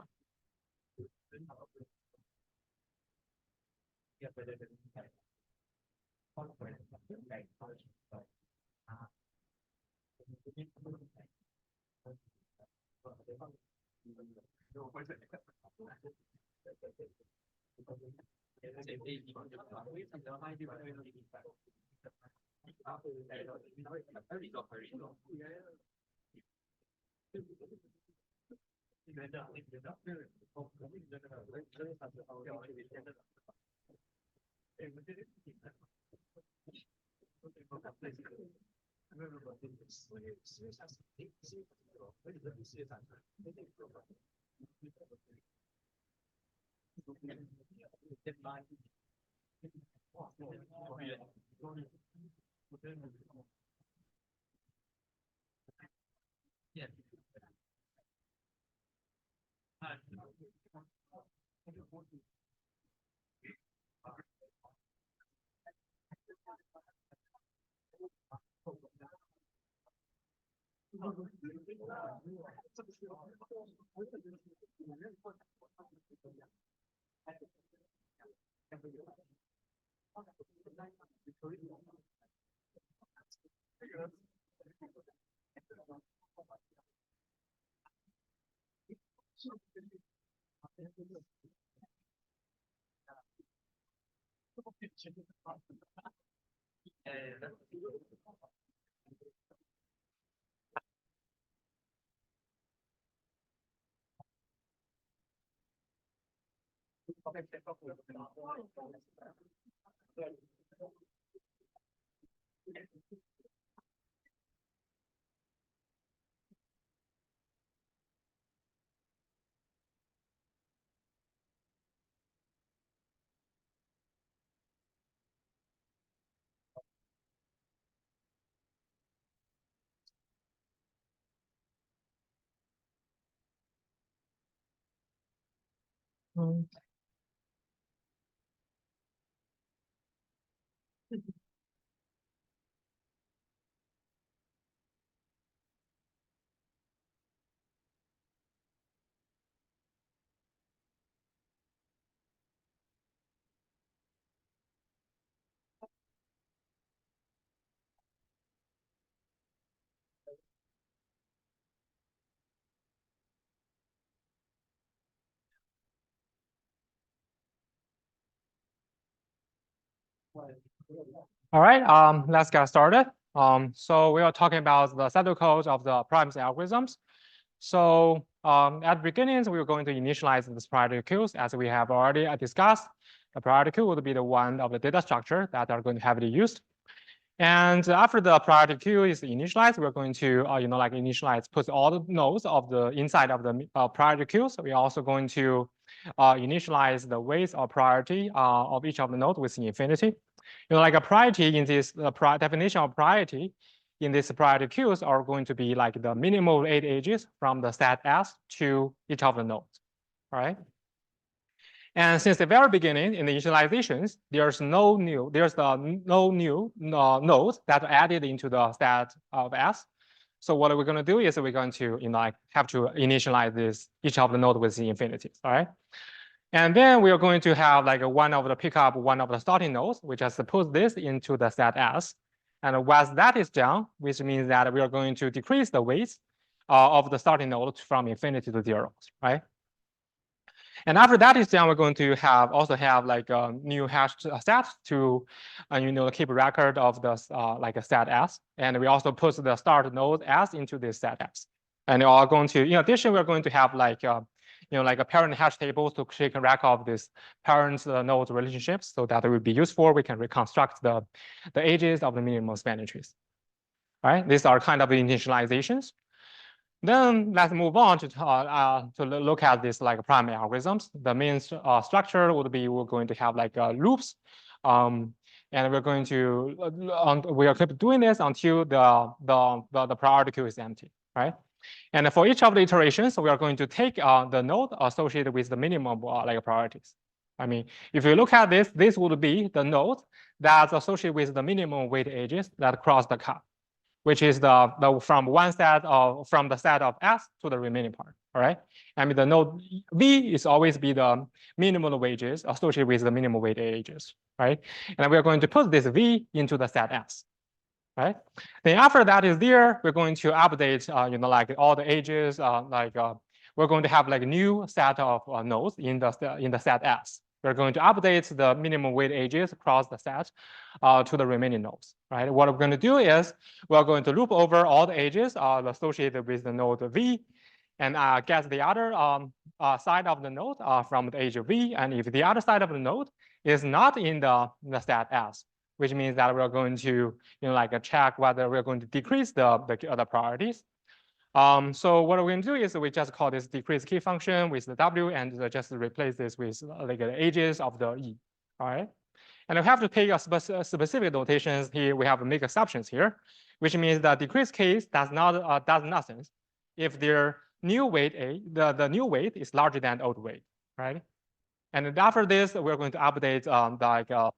All right, let's get started. So we are talking about the pseudocode of the privacy algorithms. So at the beginning, we are going to initialize this priority queues as we have already discussed. The priority queue would be the one of the data structure that are going to heavily used. And after the priority queue is initialized, we're going to, like initialize, put all the nodes of the inside of the priority queue. So we're also going to initialize the weights of priority of each of the nodes with infinity. Like a priority in this definition of priority in this priority queues are going to be like the minimal 8 edges from the set S to each of the nodes, all right? And since the very beginning in the initializations, there's no new nodes that are added into the set of S. So what we're going to do is we're going to have to initialize this each of the node with the infinities, all right? And then we are going to have like one of the pickup, one of the starting nodes. We just put this into the set S. And once that is done, which means that we are going to decrease the weights of the starting node from infinity to 0, right? And after that is done, we're going to also have like a new hash set to, keep a record of the like a set S. And we also put the start node S into this set S. And we are going to, in addition, we're going to have like, like a parent hash table to keep a record of this parent node relationships so that it will be useful. We can reconstruct the edges of the minimum spanning trees. All right, these are kind of initializations. Then let's move on to look at this like primary algorithms. The main structure would be we're going to have like loops, and we're going to we are keep doing this until the priority queue is empty, right? And for each of the iterations, we are going to take the node associated with the minimum like priorities. I mean, if you look at this, this would be the node that's associated with the minimum weight edges that cross the cut, which is the from one set of from the set of S to the remaining part. All right. I mean, the node V is always be the minimal weights associated with the minimum weight edges, right? And we are going to put this V into the set S. Right. Then after that is there, we're going to update, like all the edges, we're going to have like a new set of nodes in the set S. We're going to update the minimum weight edges across the set to the remaining nodes, right? What we're going to do is we're going to loop over all the edges associated with the node V and get the other side of the node from the edge V. And if the other side of the node is not in the set S, which means that we're going to, check whether we're going to decrease the priorities. So what we're going to do is we just call this decrease key function with the W and just replace this with like the edges of the E, all right? And we have to take a specific notations here. We have to make exceptions here, which means the decrease case does nothing if their new weight the new weight is larger than old weight, right? And after this, we're going to update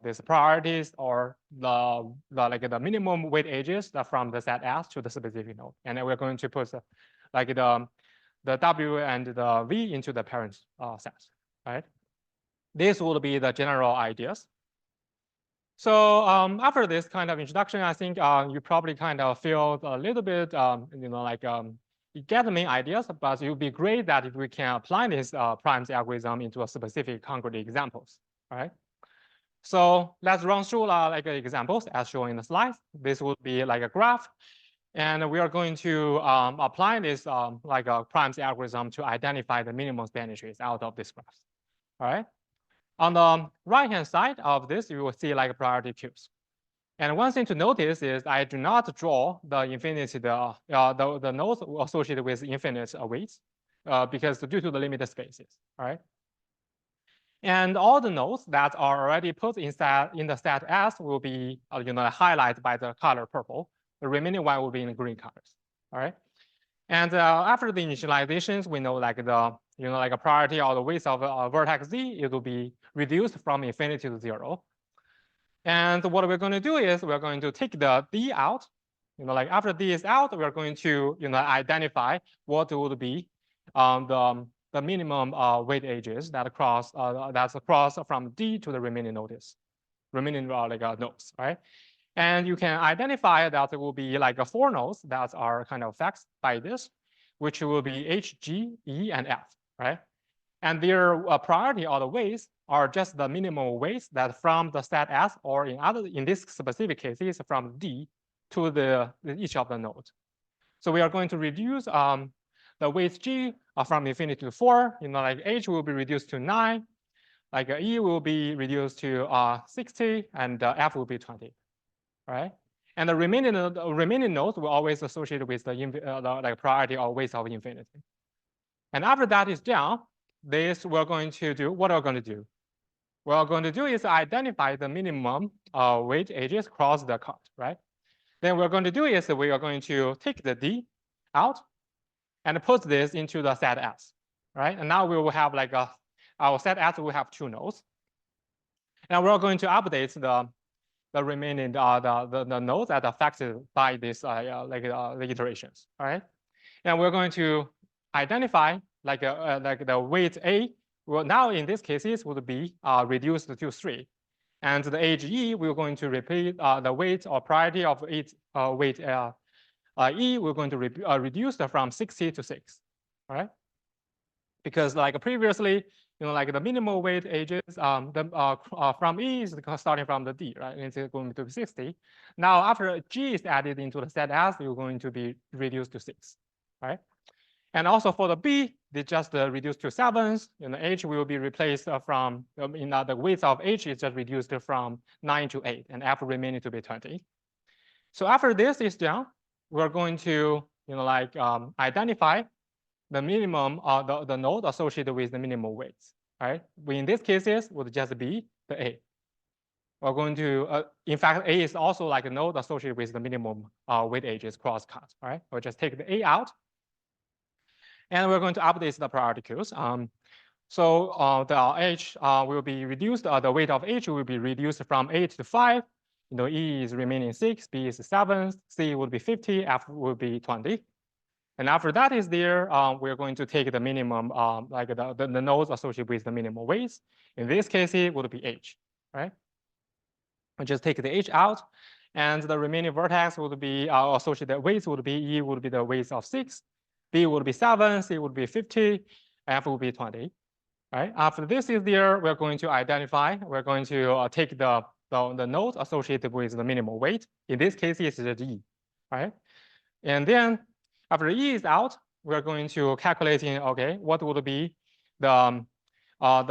these priorities or the minimum weight edges from the set S to the specific node. And then we're going to put the W and the V into the parent set, right? This will be the general ideas. So after this kind of introduction, I think you probably kind of feel a little bit, you get the main ideas, but it would be great that if we can apply this privacy algorithm into a specific concrete examples, right? So let's run through examples as shown in the slides. This would be like a graph, and we are going to apply this like a privacy algorithm to identify the minimum spanning trees out of this graph, all right? On the right-hand side of this, you will see like priority queues. And one thing to notice is I do not draw the infinity, the nodes associated with infinite weights because due to the limited spaces, all right? And all the nodes that are already put in the set S will be highlighted by the color purple. The remaining one will be in green colors, all right? And after the initializations, we know like a priority or the width of vertex z, it will be reduced from infinity to 0. And what we're going to do is we're going to take the d out. Like after d is out, we're going to identify what would be the minimum weight edges that cross that's across from d to the remaining nodes, nodes, right? And you can identify that it will be like 4 nodes that are kind of fixed by this, which will be H, G, E, and F, right? And their priority or the weights are just the minimal weights that from the set S, or in this specific case is from D to each of the nodes. So we are going to reduce the weights G from infinity to 4. Like H will be reduced to 9, like E will be reduced to 60, and F will be 20. Right? And the remaining nodes will always associate with the priority or weights of infinity. And after that is done, this we're going to do, what are we going to do? What we're going to do is identify the minimum weight edges across the cut, right? Then we're going to do is we are going to take the D out and put this into the set S, right? And now we will have like our set S will have 2 nodes. And we're going to update the remaining the nodes that are affected by this the iterations, all right? And we're going to identify like the weight A. Well, now in this cases would be reduced to 3, and the age E we're going to repeat the weight or priority of weight E we're going to reduce from 60 to 6, all right? Because like previously, like the minimal weight edges, from E is starting from the D, right? And it's going to be 60. Now, after G is added into the set S, you're going to be reduced to 6, right? And also for the B, they just reduced to 7s. H will be replaced from, the width of H is just reduced from 9 to 8, and F remaining to be 20. So after this is done, we're going to, identify the minimum the node associated with the minimal weights, right? In this cases would just be the A. We're going to, in fact, A is also like a node associated with the minimum weight edges cross-cut, right? We'll just take the A out. And we're going to update the priority queues. So the H will be reduced, the weight of H will be reduced from 8 to 5. E is remaining 6, B is 7, C would be 50, F will be 20. And after that is there, we're going to take the minimum, like the nodes associated with the minimum weights. In this case, it would be H, right? We just take the H out, and the remaining vertex would be associated weights would be E would be the weights of 6, B would be 7, C would be 50, F would be 20, right? After this is there, we're going to identify, we're going to take the node associated with the minimal weight. In this case, it's the E, right? And then after E is out, we're going to calculating, okay, what would be the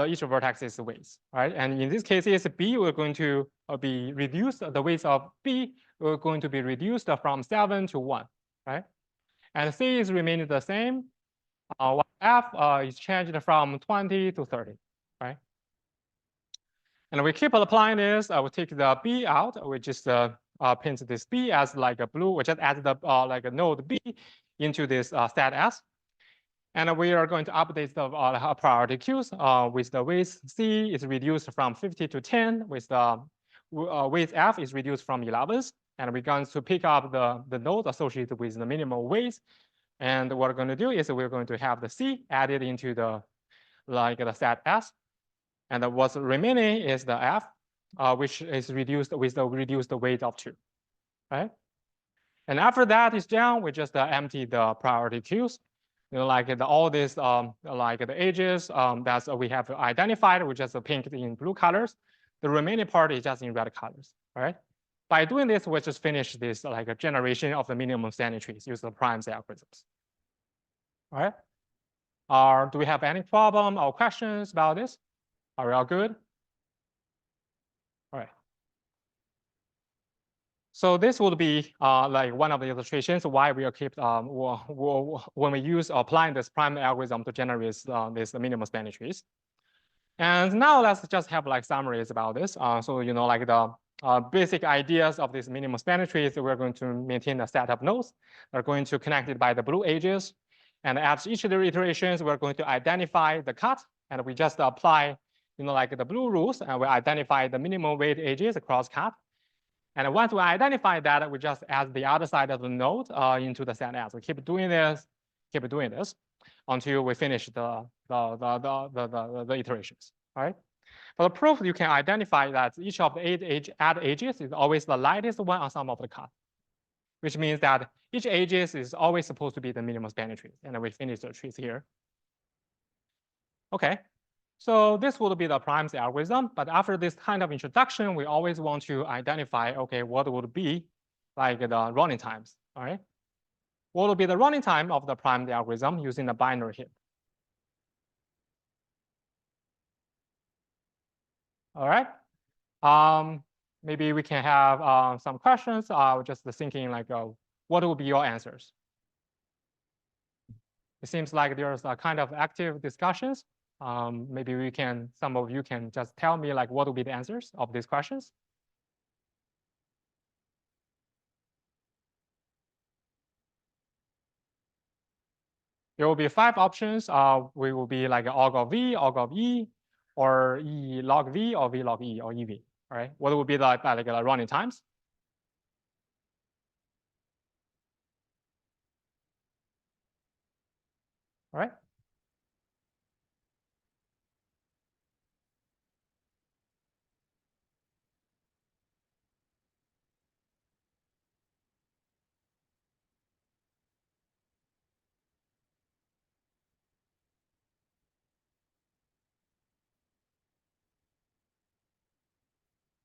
each vertex's weights, right? And in this case, is B, we're going to be reduced, the weights of B, we're going to be reduced from 7 to 1, right? And C is remaining the same. F is changed from 20 to 30, right? And we keep applying this. We take the B out. We just paint this B as like a blue. We just add the like a node B into this set S. And we are going to update the priority queues with the weight C is reduced from 50 to 10, with the weight F is reduced from 11s. And we're going to pick up the node associated with the minimal weights. And what we're going to do is we're going to have the C added into the set S. And what's remaining is the F, which is reduced with the reduced weight of 2, right? And after that is done, we just empty the priority queues. Like all this, like the edges that we have identified, we just paint in blue colors. The remaining part is just in red colors, right? By doing this, we just finish this like a generation of the minimum standard trees using the primes algorithms. All right. Do we have any problem or questions about this? Are we all good? All right. So this would be like one of the illustrations why we are when we use applying this prime algorithm to generate this minimum standard trees. And now let's just have like summaries about this. So like basic ideas of this minimum spanning tree is we're going to maintain a set of nodes that are going to connect it by the blue edges. And at each of the iterations, we're going to identify the cut, and we just apply, like the blue rules, and we identify the minimum weight edges across cut. And once we identify that, we just add the other side of the node into the set as. We keep doing this until we finish the iterations. All right. For the proof, you can identify that each of the 8 add edges is always the lightest one on some of the cut, which means that each edges is always supposed to be the minimum spanning tree. And then we finish the trees here. Okay. So this would be the primes algorithm. But after this kind of introduction, we always want to identify, okay, what would be like the running times, all right? What would be the running time of the primes algorithm using the binary heap? All right. Maybe we can have some questions. Just thinking like, what will be your answers? It seems like there's a kind of active discussions. Maybe some of you can just tell me like what will be the answers of these questions. There will be 5 options. We will be like log of V, log of E, or E log V, or V log E, or EV. All right. What will be the running times? All right.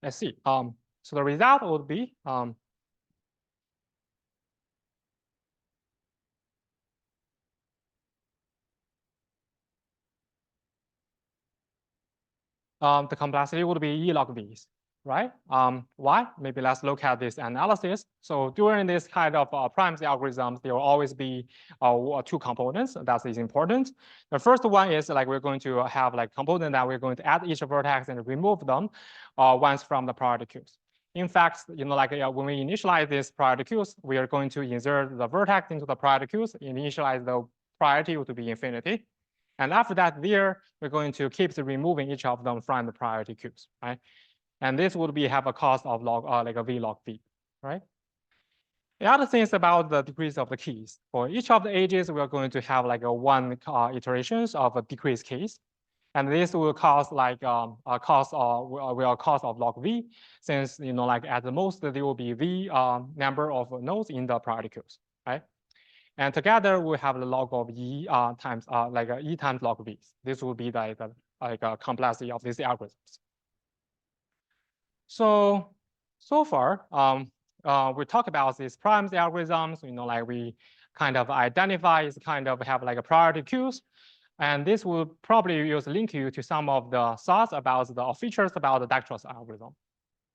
Let's see. So the result would be the complexity would be E log V's, right? Why? Maybe let's look at this analysis. So during this kind of primes algorithms, there will always be 2 components that is important. The first one is like we're going to have like component that we're going to add each vertex and remove them once from the priority queues. In fact, like when we initialize this priority queues, we are going to insert the vertex into the priority queues, initialize the priority to be infinity. And after that, we're going to keep removing each of them from the priority queues, right? And this would have a cost of log like a V log V, right? The other thing is about the decrease of the keys. For each of the edges, we are going to have like a 1 iterations of a decrease case. And this will cost like a cost of log V, since like at the most there will be V number of nodes in the priority queues, right? And together we have the log of E times E times log V. This will be the complexity of these algorithms. So far, we talk about these primes algorithms. Like we kind of identify, have like a priority queues, and this will probably link you to some of the thoughts about the features about the dextrose algorithm.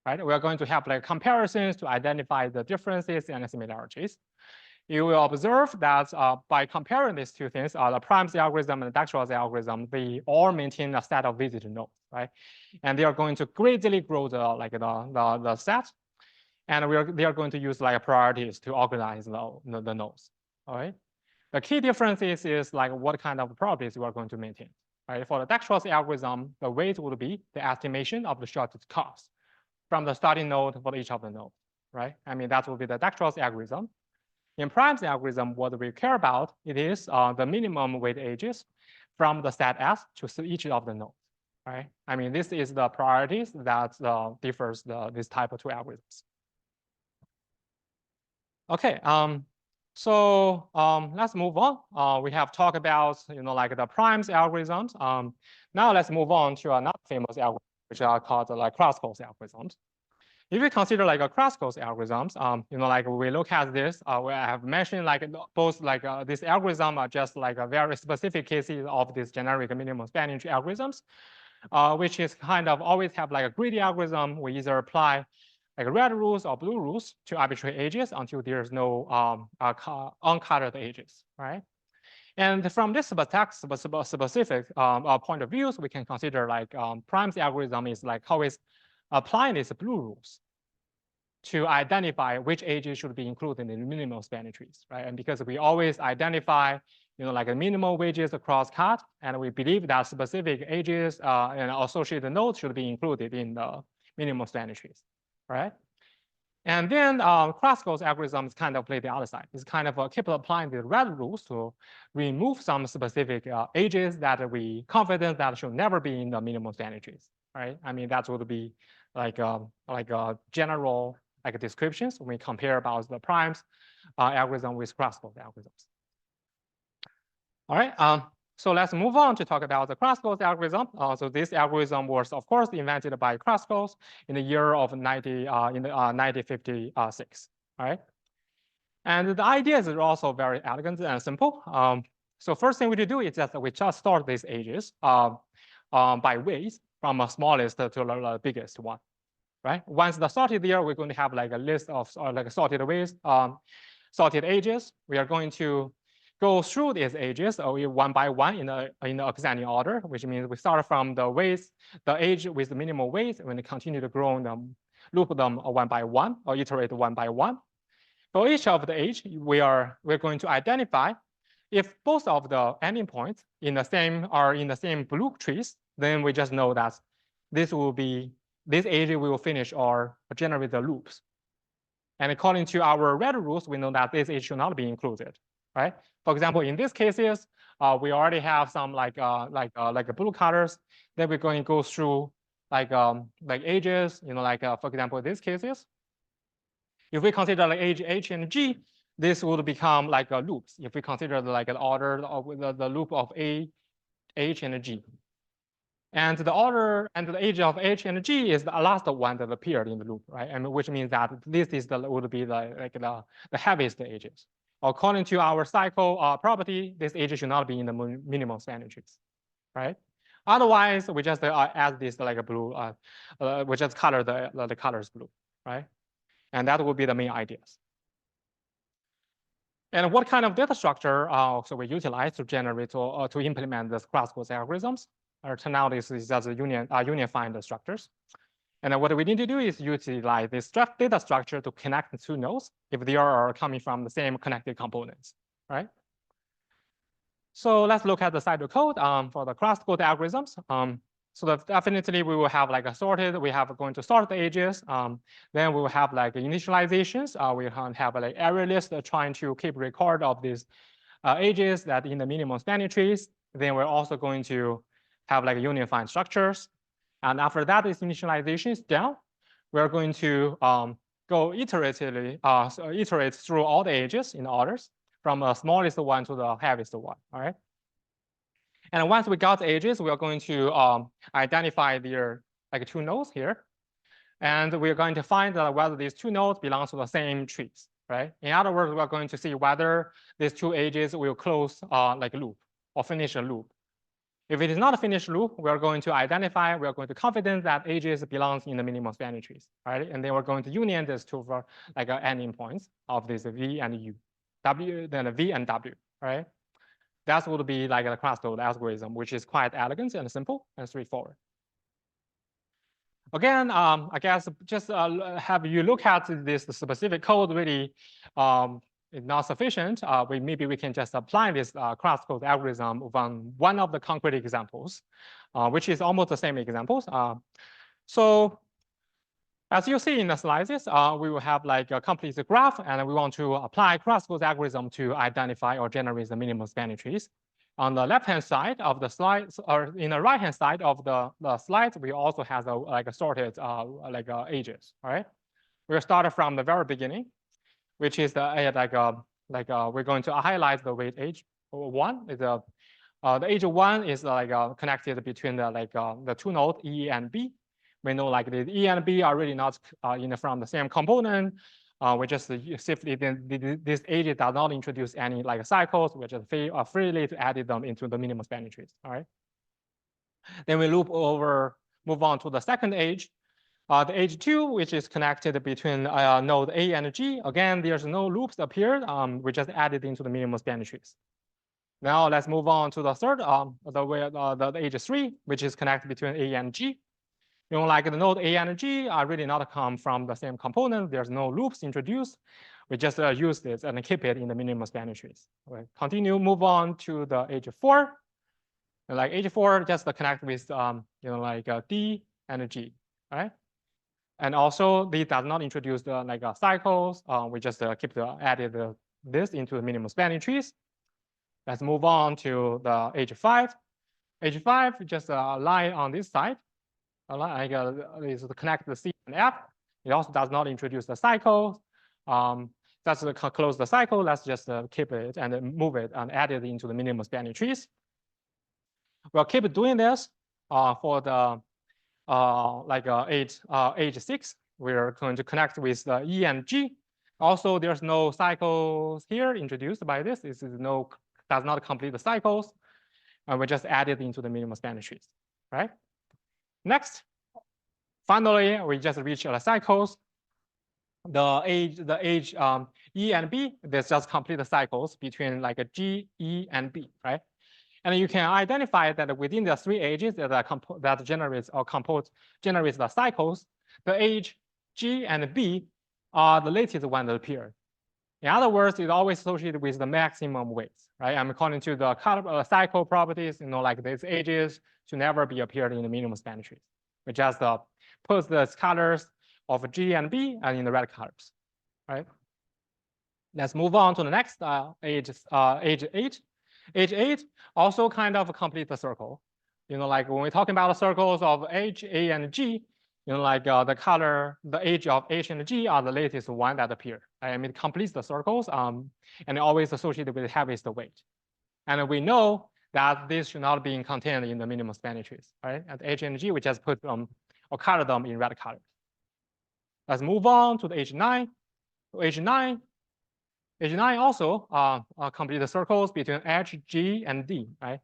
Right? We are going to have like comparisons to identify the differences and similarities. You will observe that by comparing these 2 things, the primes algorithm and the dextrose algorithm, they all maintain a set of visit nodes, right? And they are going to greatly grow the set, and they are going to use like priorities to organize the nodes. All right. The key difference is like what kind of properties you are going to maintain. Right. For the dextrose algorithm, the weight would be the estimation of the shortest cost from the starting node for each of the nodes. Right. I mean that will be the dextrose algorithm. In primes algorithm, what we care about, it is the minimum weight edges from the set S to each of the nodes, right? I mean, this is the priorities that differs this type of 2 algorithms. Okay, so let's move on. We have talked about, like the primes algorithms. Now let's move on to another famous algorithm, which are called like Kraskos algorithms. If you consider like a Kraskos algorithms, like we look at this, where I have mentioned like both like this algorithm are just like a very specific cases of this generic minimum spanning tree algorithms, which is kind of always have like a greedy algorithm. We either apply like red rules or blue rules to arbitrary edges until there's no uncolored edges, right? And from this specific point of views, we can consider like primes algorithm is like always applying these blue rules, to identify which ages should be included in the minimal spanning trees, right? And because we always identify, like a minimal wages across cut, and we believe that specific ages and associated nodes should be included in the minimal spanning trees, right? And then Kraskell's algorithms kind of play the other side. It's kind of keep applying the red rules to remove some specific ages that we confident that should never be in the minimum spanning trees, right? I mean, that would be like general descriptions when we compare about the primes algorithm with Kraskell algorithms. All right. So let's move on to talk about the Kraskell's algorithm. So this algorithm was, of course, invented by Kraskell in the year of 1956. All right. And the idea is also very elegant and simple. So first thing we do is that we just sort these ages by weights from the smallest to the biggest one, right? Once the sorted there, we're going to have like a list of sorted weights, sorted ages. We are going to go through these ages one by one in the ascending order, which means we start from the weights, the age with the minimal weight, and we continue to grow them, loop them one by one, or iterate one by one. For each of the age, we're going to identify if both of the ending points are in the same loop trees, then we just know that this age will finish or generate the loops. And according to our red rules, we know that this age should not be included, right? For example, in these cases, we already have some like blue colors. Then we're going to go through like ages, for example, these cases. If we consider like age H and G, this would become like loops. If we consider like an order of the loop of A, H, and G. And the order and the age of H and G is the last one that appeared in the loop, right? And which means that this is would be the heaviest ages. According to our cycle property, this age should not be in the minimal spanning trees, right? Otherwise, we just add this like a blue, we just color the colors blue, right? And that would be the main ideas. And what kind of data structure so we utilize to generate or to implement this Kraskell's algorithms? Turn out this is just unified structures. And what we need to do is utilize this data structure to connect the two nodes if they are coming from the same connected components, right? So let's look at the pseudocode for the Kraskell algorithms. So that definitely we will have like a sorted, we have going to sort the ages. Then we will have like initializations. We have like array list trying to keep record of these ages that in the minimum spanning trees. Then we're also going to have like unified structures. And after that is initialization is done, we're going to go iteratively, iterate through all the ages in orders from the smallest one to the heaviest one, all right? And once we got the ages, we are going to identify their like two nodes here. And we're going to find whether these two nodes belong to the same trees, right? In other words, we're going to see whether these two ages will close like a loop or finish a loop. If it is not a finished loop, we are going to identify, we are going to confident that ages belongs in the minimum spanning trees, right? And then we're going to union this two for like ending points of this V and U, W, then V and W, right? That would be like a Kraskell algorithm, which is quite elegant and simple and straightforward. Again, I guess just have you look at this specific code really is not sufficient. Maybe we can just apply this Kraskell algorithm on one of the concrete examples, which is almost the same examples. So as you see in the slides, we will have like a complete graph, and we want to apply Kraskell's algorithm to identify or generate the minimum spanning trees. On the left-hand side of the slides, or in the right-hand side of the slides, we also have like a sorted ages. All right, we'll start from the very beginning, which is the we're going to highlight the weight age 1. Is the age 1 is like connected between the two nodes E and B. We know like the E and B are really not from the same component. We just simply this age does not introduce any like cycles. We just freely to add them into the minimum spanning trees. All right. Then we move on to the second age, the age 2, which is connected between node A and G. Again, there's no loops appeared. We just added into the minimum spanning trees. Now let's move on to the third, the age 3, which is connected between A and G. You know, like the node A and G are really not come from the same component. There's no loops introduced. We just use this and keep it in the minimum spanning trees. Okay. Continue, move on to the H4. And like H4 just connect with you know, like D and G, right? And also they does not introduce the like cycles. We just keep the added this into the minimum spanning trees. Let's move on to the H5. H5 just a line on this side. Like is to connect the C and F. It also does not introduce the cycles. That's close the cycle. Let's just keep it and move it and add it into the minimum spanning trees. We'll keep doing this for the H6. We're going to connect with the E and G. Also, there's no cycles here introduced by this. This is does not complete the cycles. And we just add it into the minimum spanning trees, right? Next, finally, we just reach the cycles. The age E and B, this just complete the cycles between like a G, E, and B, right? And you can identify that within the three ages that generates or generates the cycles, the age G and B are the latest one that appear. In other words, it's always associated with the maximum weights, right? I'm according to the cycle properties, you know, like these ages should never be appeared in the minimum spanning trees. We just put the colors of G and B and in the red colors, right? Let's move on to the next age 8. Age 8 also kind of complete the circle. You know, like when we're talking about the circles of H, A, and G, you know, like the age of H and G are the latest one that appear. I mean, it completes the circles and always associated with the heaviest weight. And we know that this should not be contained in the minimum spanning trees, right? At H and G, we just put them or color them in red colors. Let's move on to the H9. H9 also complete the circles between H, G, and D, right?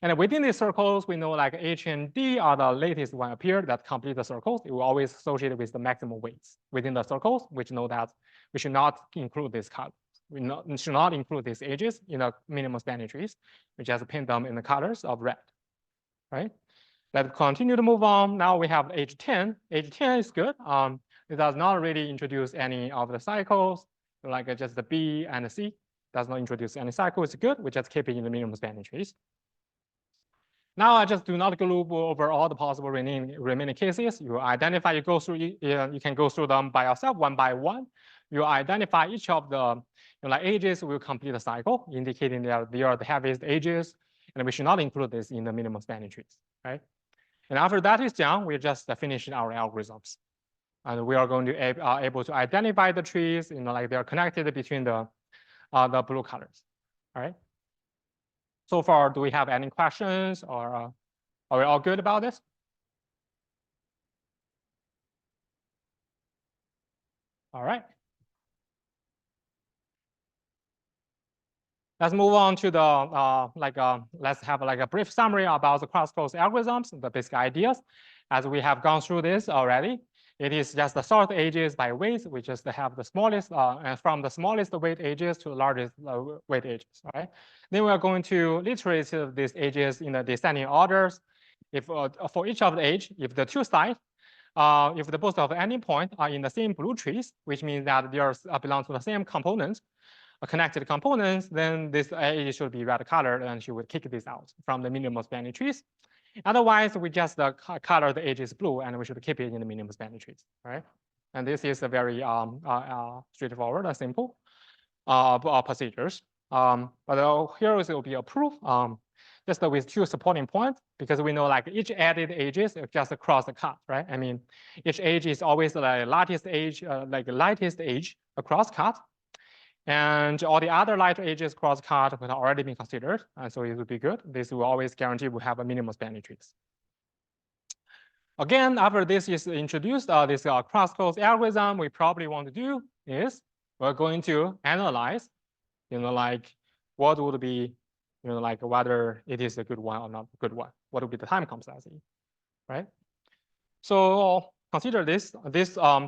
And within these circles, we know like H and D are the latest one appear that complete the circles. It will always associate with the maximum weights within the circles, which know that we should not include this color. We should not include these ages in the minimum spanning trees. We just paint them in the colors of red, right? Let's continue to move on. Now we have H10. H10 is good. It does not really introduce any of the cycles, like just the B and the C. Does not introduce any cycle. It's good. We just keep it in the minimum spanning trees. Now I just do not go over all the possible remaining cases. You identify, you go through, you can go through them by yourself one by one. You identify each of the like ages will complete the cycle, indicating that they are the heaviest ages, and we should not include this in the minimum spanning trees, right? And after that is done, we just finish our algorithms, and we are going to able to identify the trees, you know, like they are connected between the blue colors, all right? So far, do we have any questions, or are we all good about this? All right. Let's move on to the let's have like a brief summary about the cross-close algorithms, the basic ideas. As we have gone through this already, it is just the sort ages by weight. We just have the smallest, and from the smallest weight ages to the largest weight ages, right? Then we are going to iterate these ages in the descending orders. If for each of the age, if the two sides, if the both of the ending point are in the same blue trees, which means that they are belong to the same components, connected components, then this age should be red colored, and you would kick this out from the minimum spanning trees. Otherwise, we just color the edges blue, and we should keep it in the minimum spanning trees, right? And this is a very straightforward and simple procedures. But here will be a proof just with two supporting points, because we know like each added edges just across the cut, right? I mean, each edge is always the lightest edge, like the lightest edge across cut. And all the other lighter edges cross cut have already been considered, and so it would be good. This will always guarantee we have a minimum spanning trees. Again, after this is introduced, this cross-close algorithm, we probably want to do is we're going to analyze, you know, like what would be, you know, like whether it is a good one or not a good one. What would be the time complexity, right? So consider this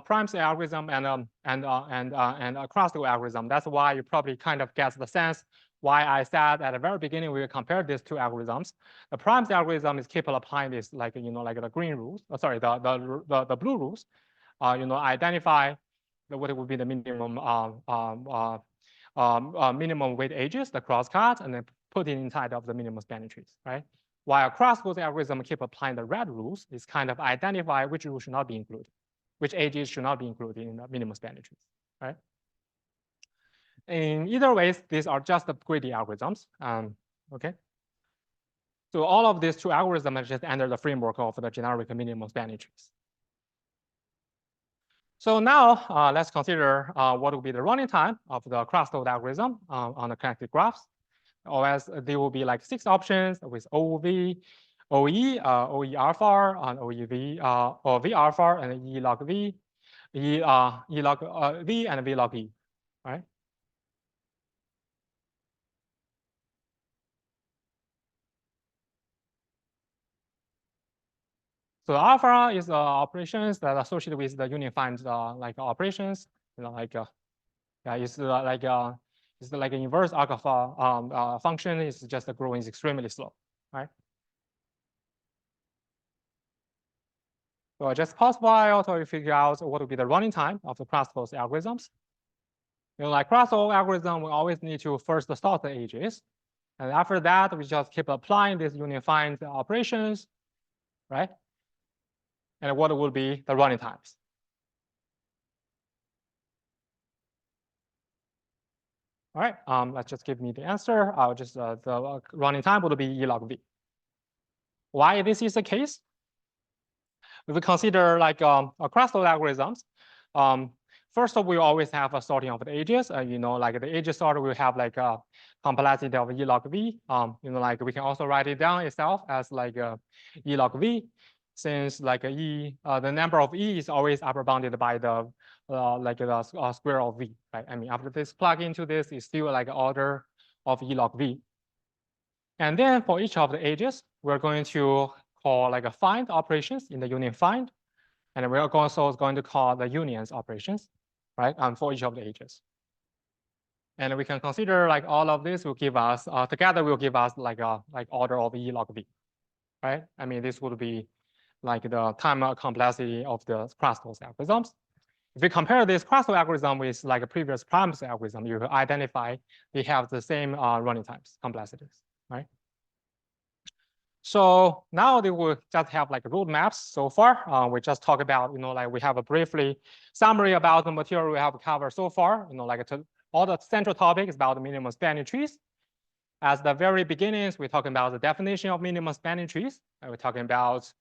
Prim's algorithm and a cross-close algorithm. That's why you probably kind of get the sense why I said at the very beginning we will compare these two algorithms. The Prime's algorithm is capable of applying this like like the green rules. Sorry, the blue rules. Identify what would be the minimum minimum weight edges, the crosscut, and then put it inside of the minimum spanning trees, right? While Crosspo's algorithm keep applying the red rules, it's kind of identify which rules should not be included, which edges should not be included in the minimum spanning trees, right? In either ways, these are just the greedy algorithms. Okay. So all of these two algorithms are just under the framework of the generic minimum spanning trees. So now let's consider what will be the running time of the crosstalk algorithm on the connected graphs. Always there will be like 6 options with OV, OE, OE alpha, and OEV, or V alpha, and E log V, E log V, and V log E, right? So alpha is operations that are associated with the union find like operations, it's like an inverse alpha function is just growing extremely slow, right? So just pause while until you figure out what will be the running time of the crosstalk algorithms. Like crosstalk algorithm, we always need to first start the edges. And after that, we just keep applying these union find operations, right? And what will be the running times? All right, let's just give me the answer. I'll just the running time will be E log V. Why this is the case? If we consider like crosstalk algorithms, first of all, we always have a sorting of the edges. Like the edge sort will have like a complexity of E log V. Like we can also write it down itself as like E log V, since like the number of E is always upper bounded by the square of V, right? I mean, after this plug into this, it's still like order of E log V. And then for each of the edges, we're going to call like a find operations in the union find. And we're also going to call the unions operations, right? For each of the edges. And we can consider like all of this will give us, together will give us like order of E log V, right? I mean, this would be like the time complexity of the crosstalk algorithms. If we compare this crosstalk algorithm with like a previous Prime's algorithm, you can identify they have the same running times, complexities, right? So now they will just have like roadmaps so far. We just talk about, like we have a briefly summary about the material we have covered so far. All the central topic is about the minimum spanning trees. As the very beginnings, we're talking about the definition of minimum spanning trees. And we're talking about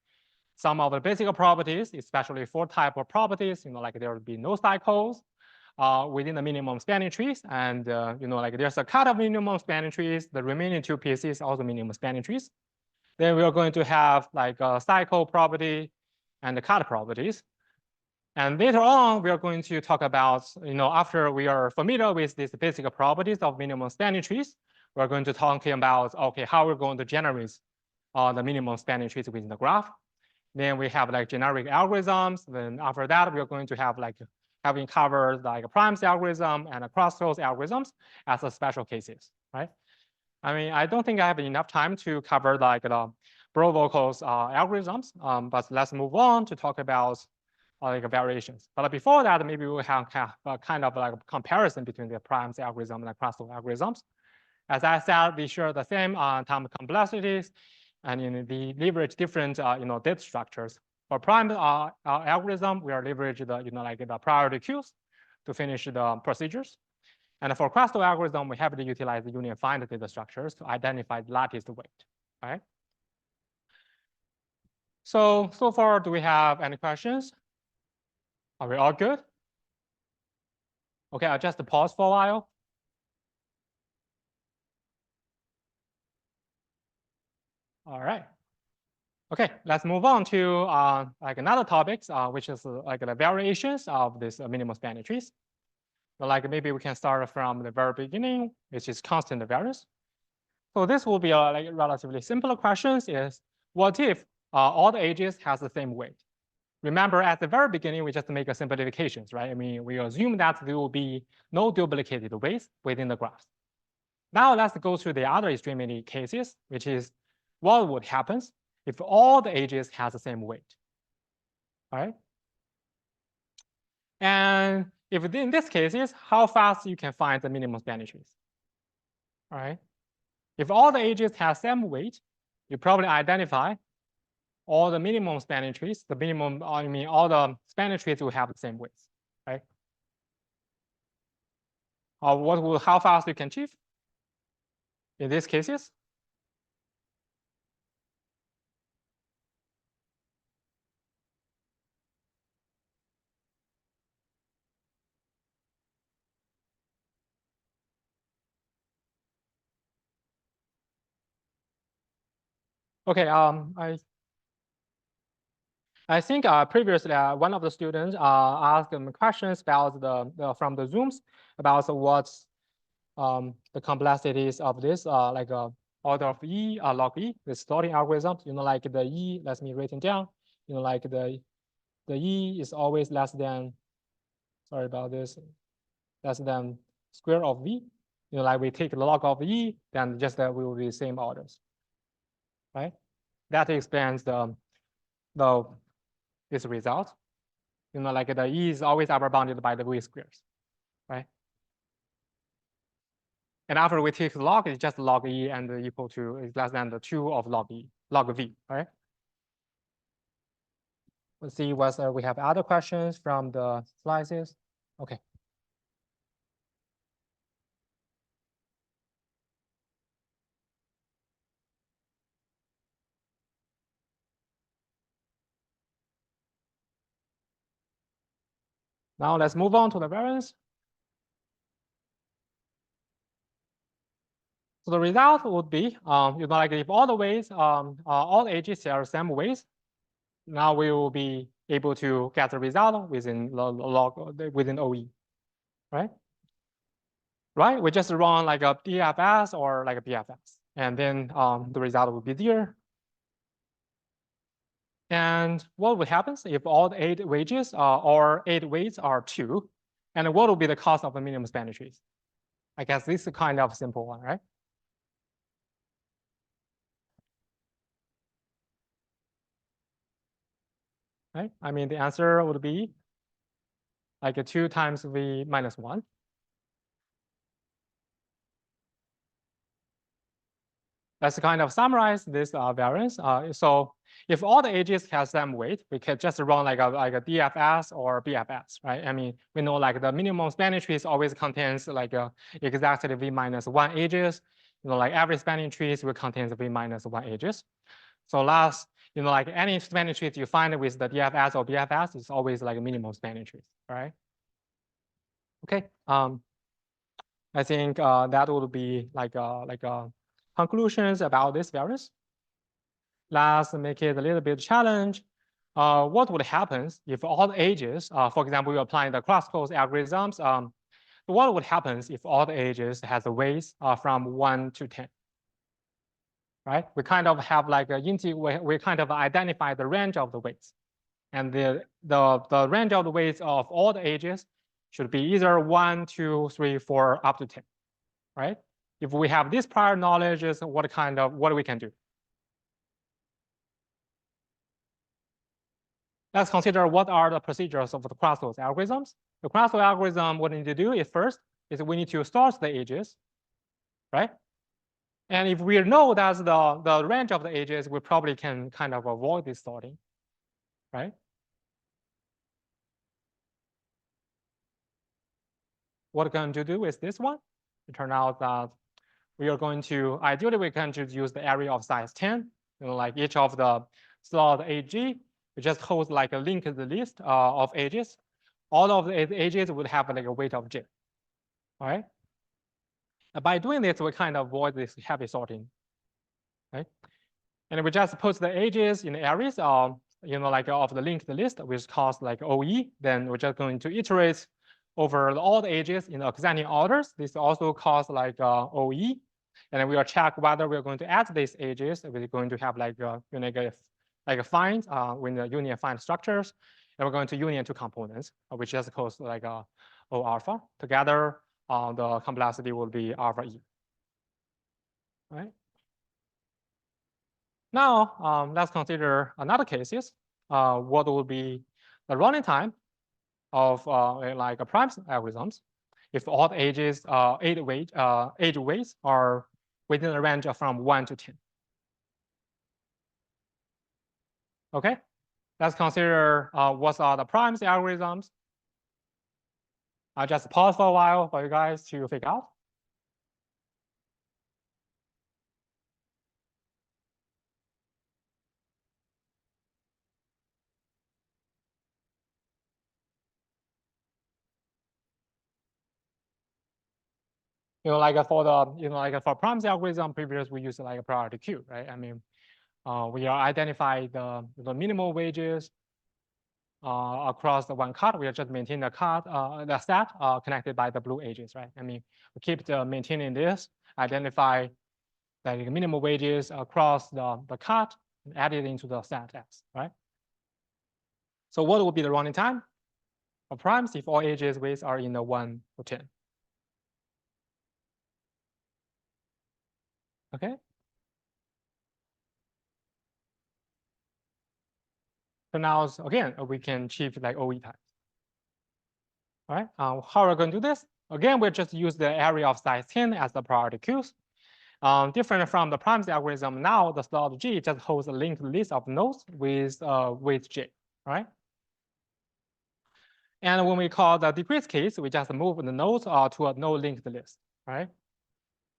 some of the basic properties, especially 4 types of properties. Like there will be no cycles within the minimum spanning trees, and like there's a cut of minimum spanning trees. The remaining 2 pieces also minimum spanning trees. Then we are going to have like a cycle property and the cut properties. And later on, we are going to talk about, after we are familiar with these basic properties of minimum spanning trees, we're going to talk about, okay, how we're going to generate the minimum spanning trees within the graph. Then we have like generic algorithms. Then after that, we are going to have like having covered like a Prime's algorithm and a crosstalk algorithms as a special cases, right? I mean, I don't think I have enough time to cover like the Bro-Volko's algorithms, but let's move on to talk about like variations. But before that, maybe we'll have a kind of like a comparison between the Prime's algorithm and the crosstalk algorithms. As I said, they share the same time complexities, and they leverage different data structures. For Prime algorithm, we are leverage the like the priority queues to finish the procedures. And for crosstalk algorithm, we heavily utilize the union find data structures to identify the lattice weight, right? So far, do we have any questions? Are we all good? Okay, I'll just pause for a while. All right. Okay, let's move on to like another topics, which is like the variations of this minimum spanning trees. So like maybe we can start from the very beginning, which is constant variance. So this will be a like relatively simple questions is, what if all the edges has the same weight? Remember at the very beginning, we just make a simplifications, right? I mean, we assume that there will be no duplicated weights within the graphs. Now let's go to the other extremity cases, which is what would happen if all the edges has the same weight. All right. And if in this case is how fast you can find the minimum spanning trees. All right. If all the edges have same weight, you probably identify all the minimum spanning trees. The minimum, I mean, all the spanning trees will have the same weight, right? Or how fast you can achieve in these cases? Okay, I think previously one of the students asked questions about from the Zooms about what's the complexities of this like order of E log E, the sorting algorithms, like the E, let me write it down, like the E is always less than, sorry about this, less than square of V, like we take the log of E, then just that will be the same orders, right? That explains this result, like the E is always upper bounded by the V squares, right? And after we take log, it's just log E and equal to is less than the 2 of log E, log V, right? Let's see whether we have other questions from the slides. Okay. Now let's move on to the variance. So the result would be, like if all the weights, all the edges are the same weights, now we will be able to get the result within within OE, right? Right? We just run like a DFS or like a BFS, and then the result will be there. And what would happen if all the 8 wages or 8 weights are 2? And what will be the cost of the minimum spanning trees? I guess this is kind of simple one, right? Right? I mean, the answer would be like a 2 times V minus 1. Let's kind of summarize this variance. So if all the edges have same weight, we can just run like a DFS or BFS, right? I mean, we know like the minimum spanning trees always contains like exactly V minus 1 edges. Like every spanning trees will contain V minus 1 edges. So last, like any spanning trees you find with the DFS or BFS is always like a minimum spanning trees, right? Okay. I think that would be like conclusions about this variance. Let's make it a little bit challenge. What would happen if all the edges, for example, you're applying the cross-pose algorithms, what would happen if all the edges has a weights from 1 to 10? Right? We kind of have like we kind of identify the range of the weights. And the range of the weights of all the edges should be either 1, 2, 3, 4, up to 10, right? If we have this prior knowledge, is what we can do. Let's consider what are the procedures of the cross-pose algorithms. The cross-pose algorithm, what we need to do is first is we need to sort the edges, right? And if we know that the range of the edges, we probably can kind of avoid this sorting, right? What we're going to do is this one. It turned out that we are going to, ideally, we can just use the area of size 10, like each of the slot AG, we just hold like a linked list of edges. All of the edges would have like a weight of j, all right? And by doing this, we kind of avoid this heavy sorting, right? And we just put the edges in the areas like of the linked list, which calls like OE. Then we're just going to iterate over all the edges in ascending orders. This also calls like OE. And then we will check whether we're going to add these edges. We're going to have like a find when the union find structures. And we're going to union two components, which just calls like O alpha. Together, the complexity will be alpha E. right? Now, let's consider another cases. What would be the running time of like a prime algorithms if all the edges, edge weights are within the range of from 1 to 10. Okay, let's consider what are the primes algorithms. I'll just pause for a while for you guys to figure out. Like for the, like for primes algorithm, previous we use like a priority queue, right? I mean, we are identify the minimal wages across the one cut. We are just maintain the cut, the set connected by the blue edges, right? I mean, we keep maintaining this, identify the minimal wages across the cut, and add it into the set X, right? So what would be the running time of primes if all edges weights are in the 1 to 10? Okay. So now again, we can achieve like OE times. All right. How are we going to do this? Again, we'll just use the area of size 10 as the priority queues. Different from the primes algorithm, now the slot G just holds a linked list of nodes with weight J, right? And when we call the decrease case, we just move the nodes to a node linked list, right?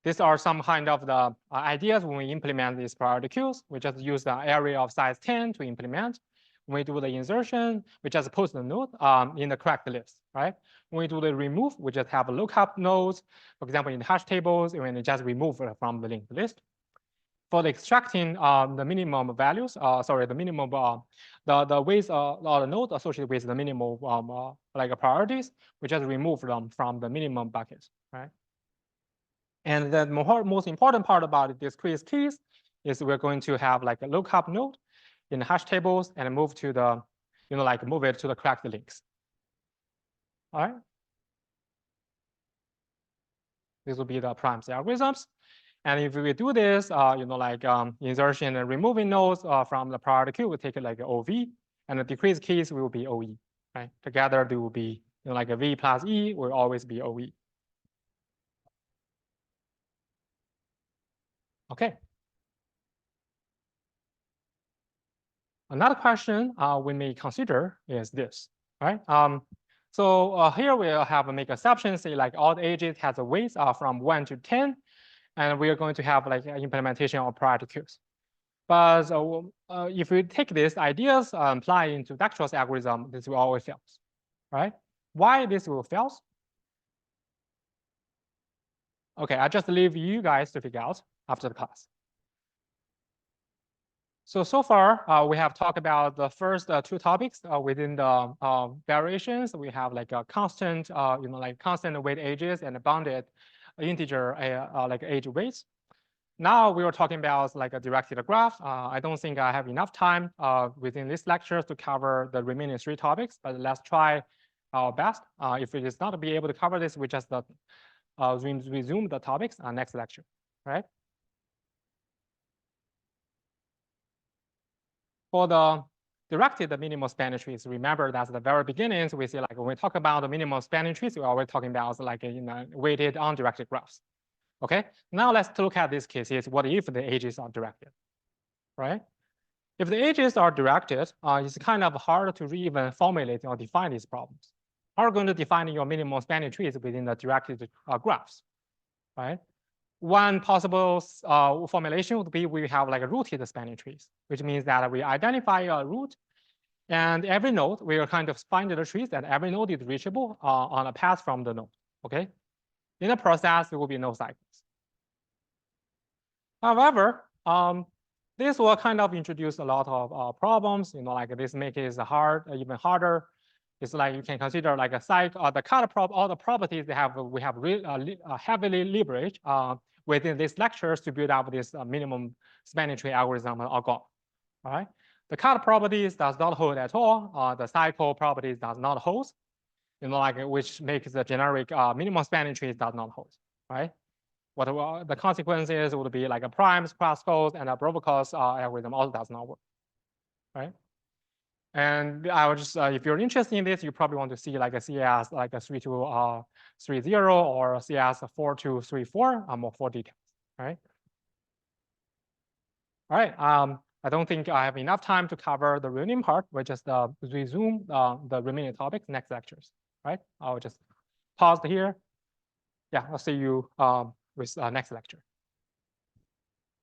These are some kind of the ideas when we implement these priority queues. We just use the area of size 10 to implement. When we do the insertion, we just post the node in the correct list, right? When we do the remove, we just have lookup nodes. For example, in the hash tables, and we just remove from the linked list. For the extracting the minimum values, the minimum, the weights or the nodes associated with the minimal like priorities, we just remove them from the minimum buckets, right? And the most important part about the discrete keys is we're going to have like a lookup node in the hash tables and move to the, like move it to the correct links. All right. This will be the primes algorithms. And if we do this, like insertion and removing nodes from the priority queue, we take it like OV, and the decrease keys will be OE, right? Together they will be like a V plus E will always be OE. Okay. Another question we may consider is this, right? So here we'll have make assumptions, say like all the edges has a weights from 1 to 10, and we are going to have like an implementation of priority queues. But if we take these ideas apply into Dijkstra's algorithm, this will always fail, right? Why this will fail? Okay, I just leave you guys to figure out after the class. So far, we have talked about the first two topics within the variations. We have like a constant, like constant weight edges and a bounded integer like edge weights. Now we are talking about like a directed graph. I don't think I have enough time within this lecture to cover the remaining three topics, but let's try our best. If it is not be able to cover this, we just resume the topics next lecture, right? For the directed minimal spanning trees, remember that at the very beginning, we see like when we talk about the minimal spanning trees, we're always talking about like weighted undirected graphs. Okay, now let's look at this case. Is what if the edges are directed, right? If the edges are directed, it's kind of hard to even formulate or define these problems. How are you going to define your minimal spanning trees within the directed graphs, right? One possible formulation would be we have like a rooted spanning trees, which means that we identify a root, and every node we will kind of find the trees that every node is reachable on a path from the node. Okay, in the process there will be no cycles. However, this will kind of introduce a lot of problems. Like this make it hard, even harder. It's like you can consider like a cycle, the cut all the properties they have. We have heavily leveraged within these lectures to build up this minimum spanning tree algorithm algorithm. All right, the cut properties does not hold at all. The cycle properties does not hold. Like which makes the generic minimum spanning trees does not hold. Right. what the consequence is would be like a primes, Kraskos, and a Provokos algorithm also does not work, right? And I would just, if you're interested in this, you probably want to see like a CS like a 3230 or a CS 4234 more for details, right? All right. I don't think I have enough time to cover the remaining part. We'll just resume the remaining topics next lectures, right? I'll just pause here. Yeah, I'll see you with next lecture.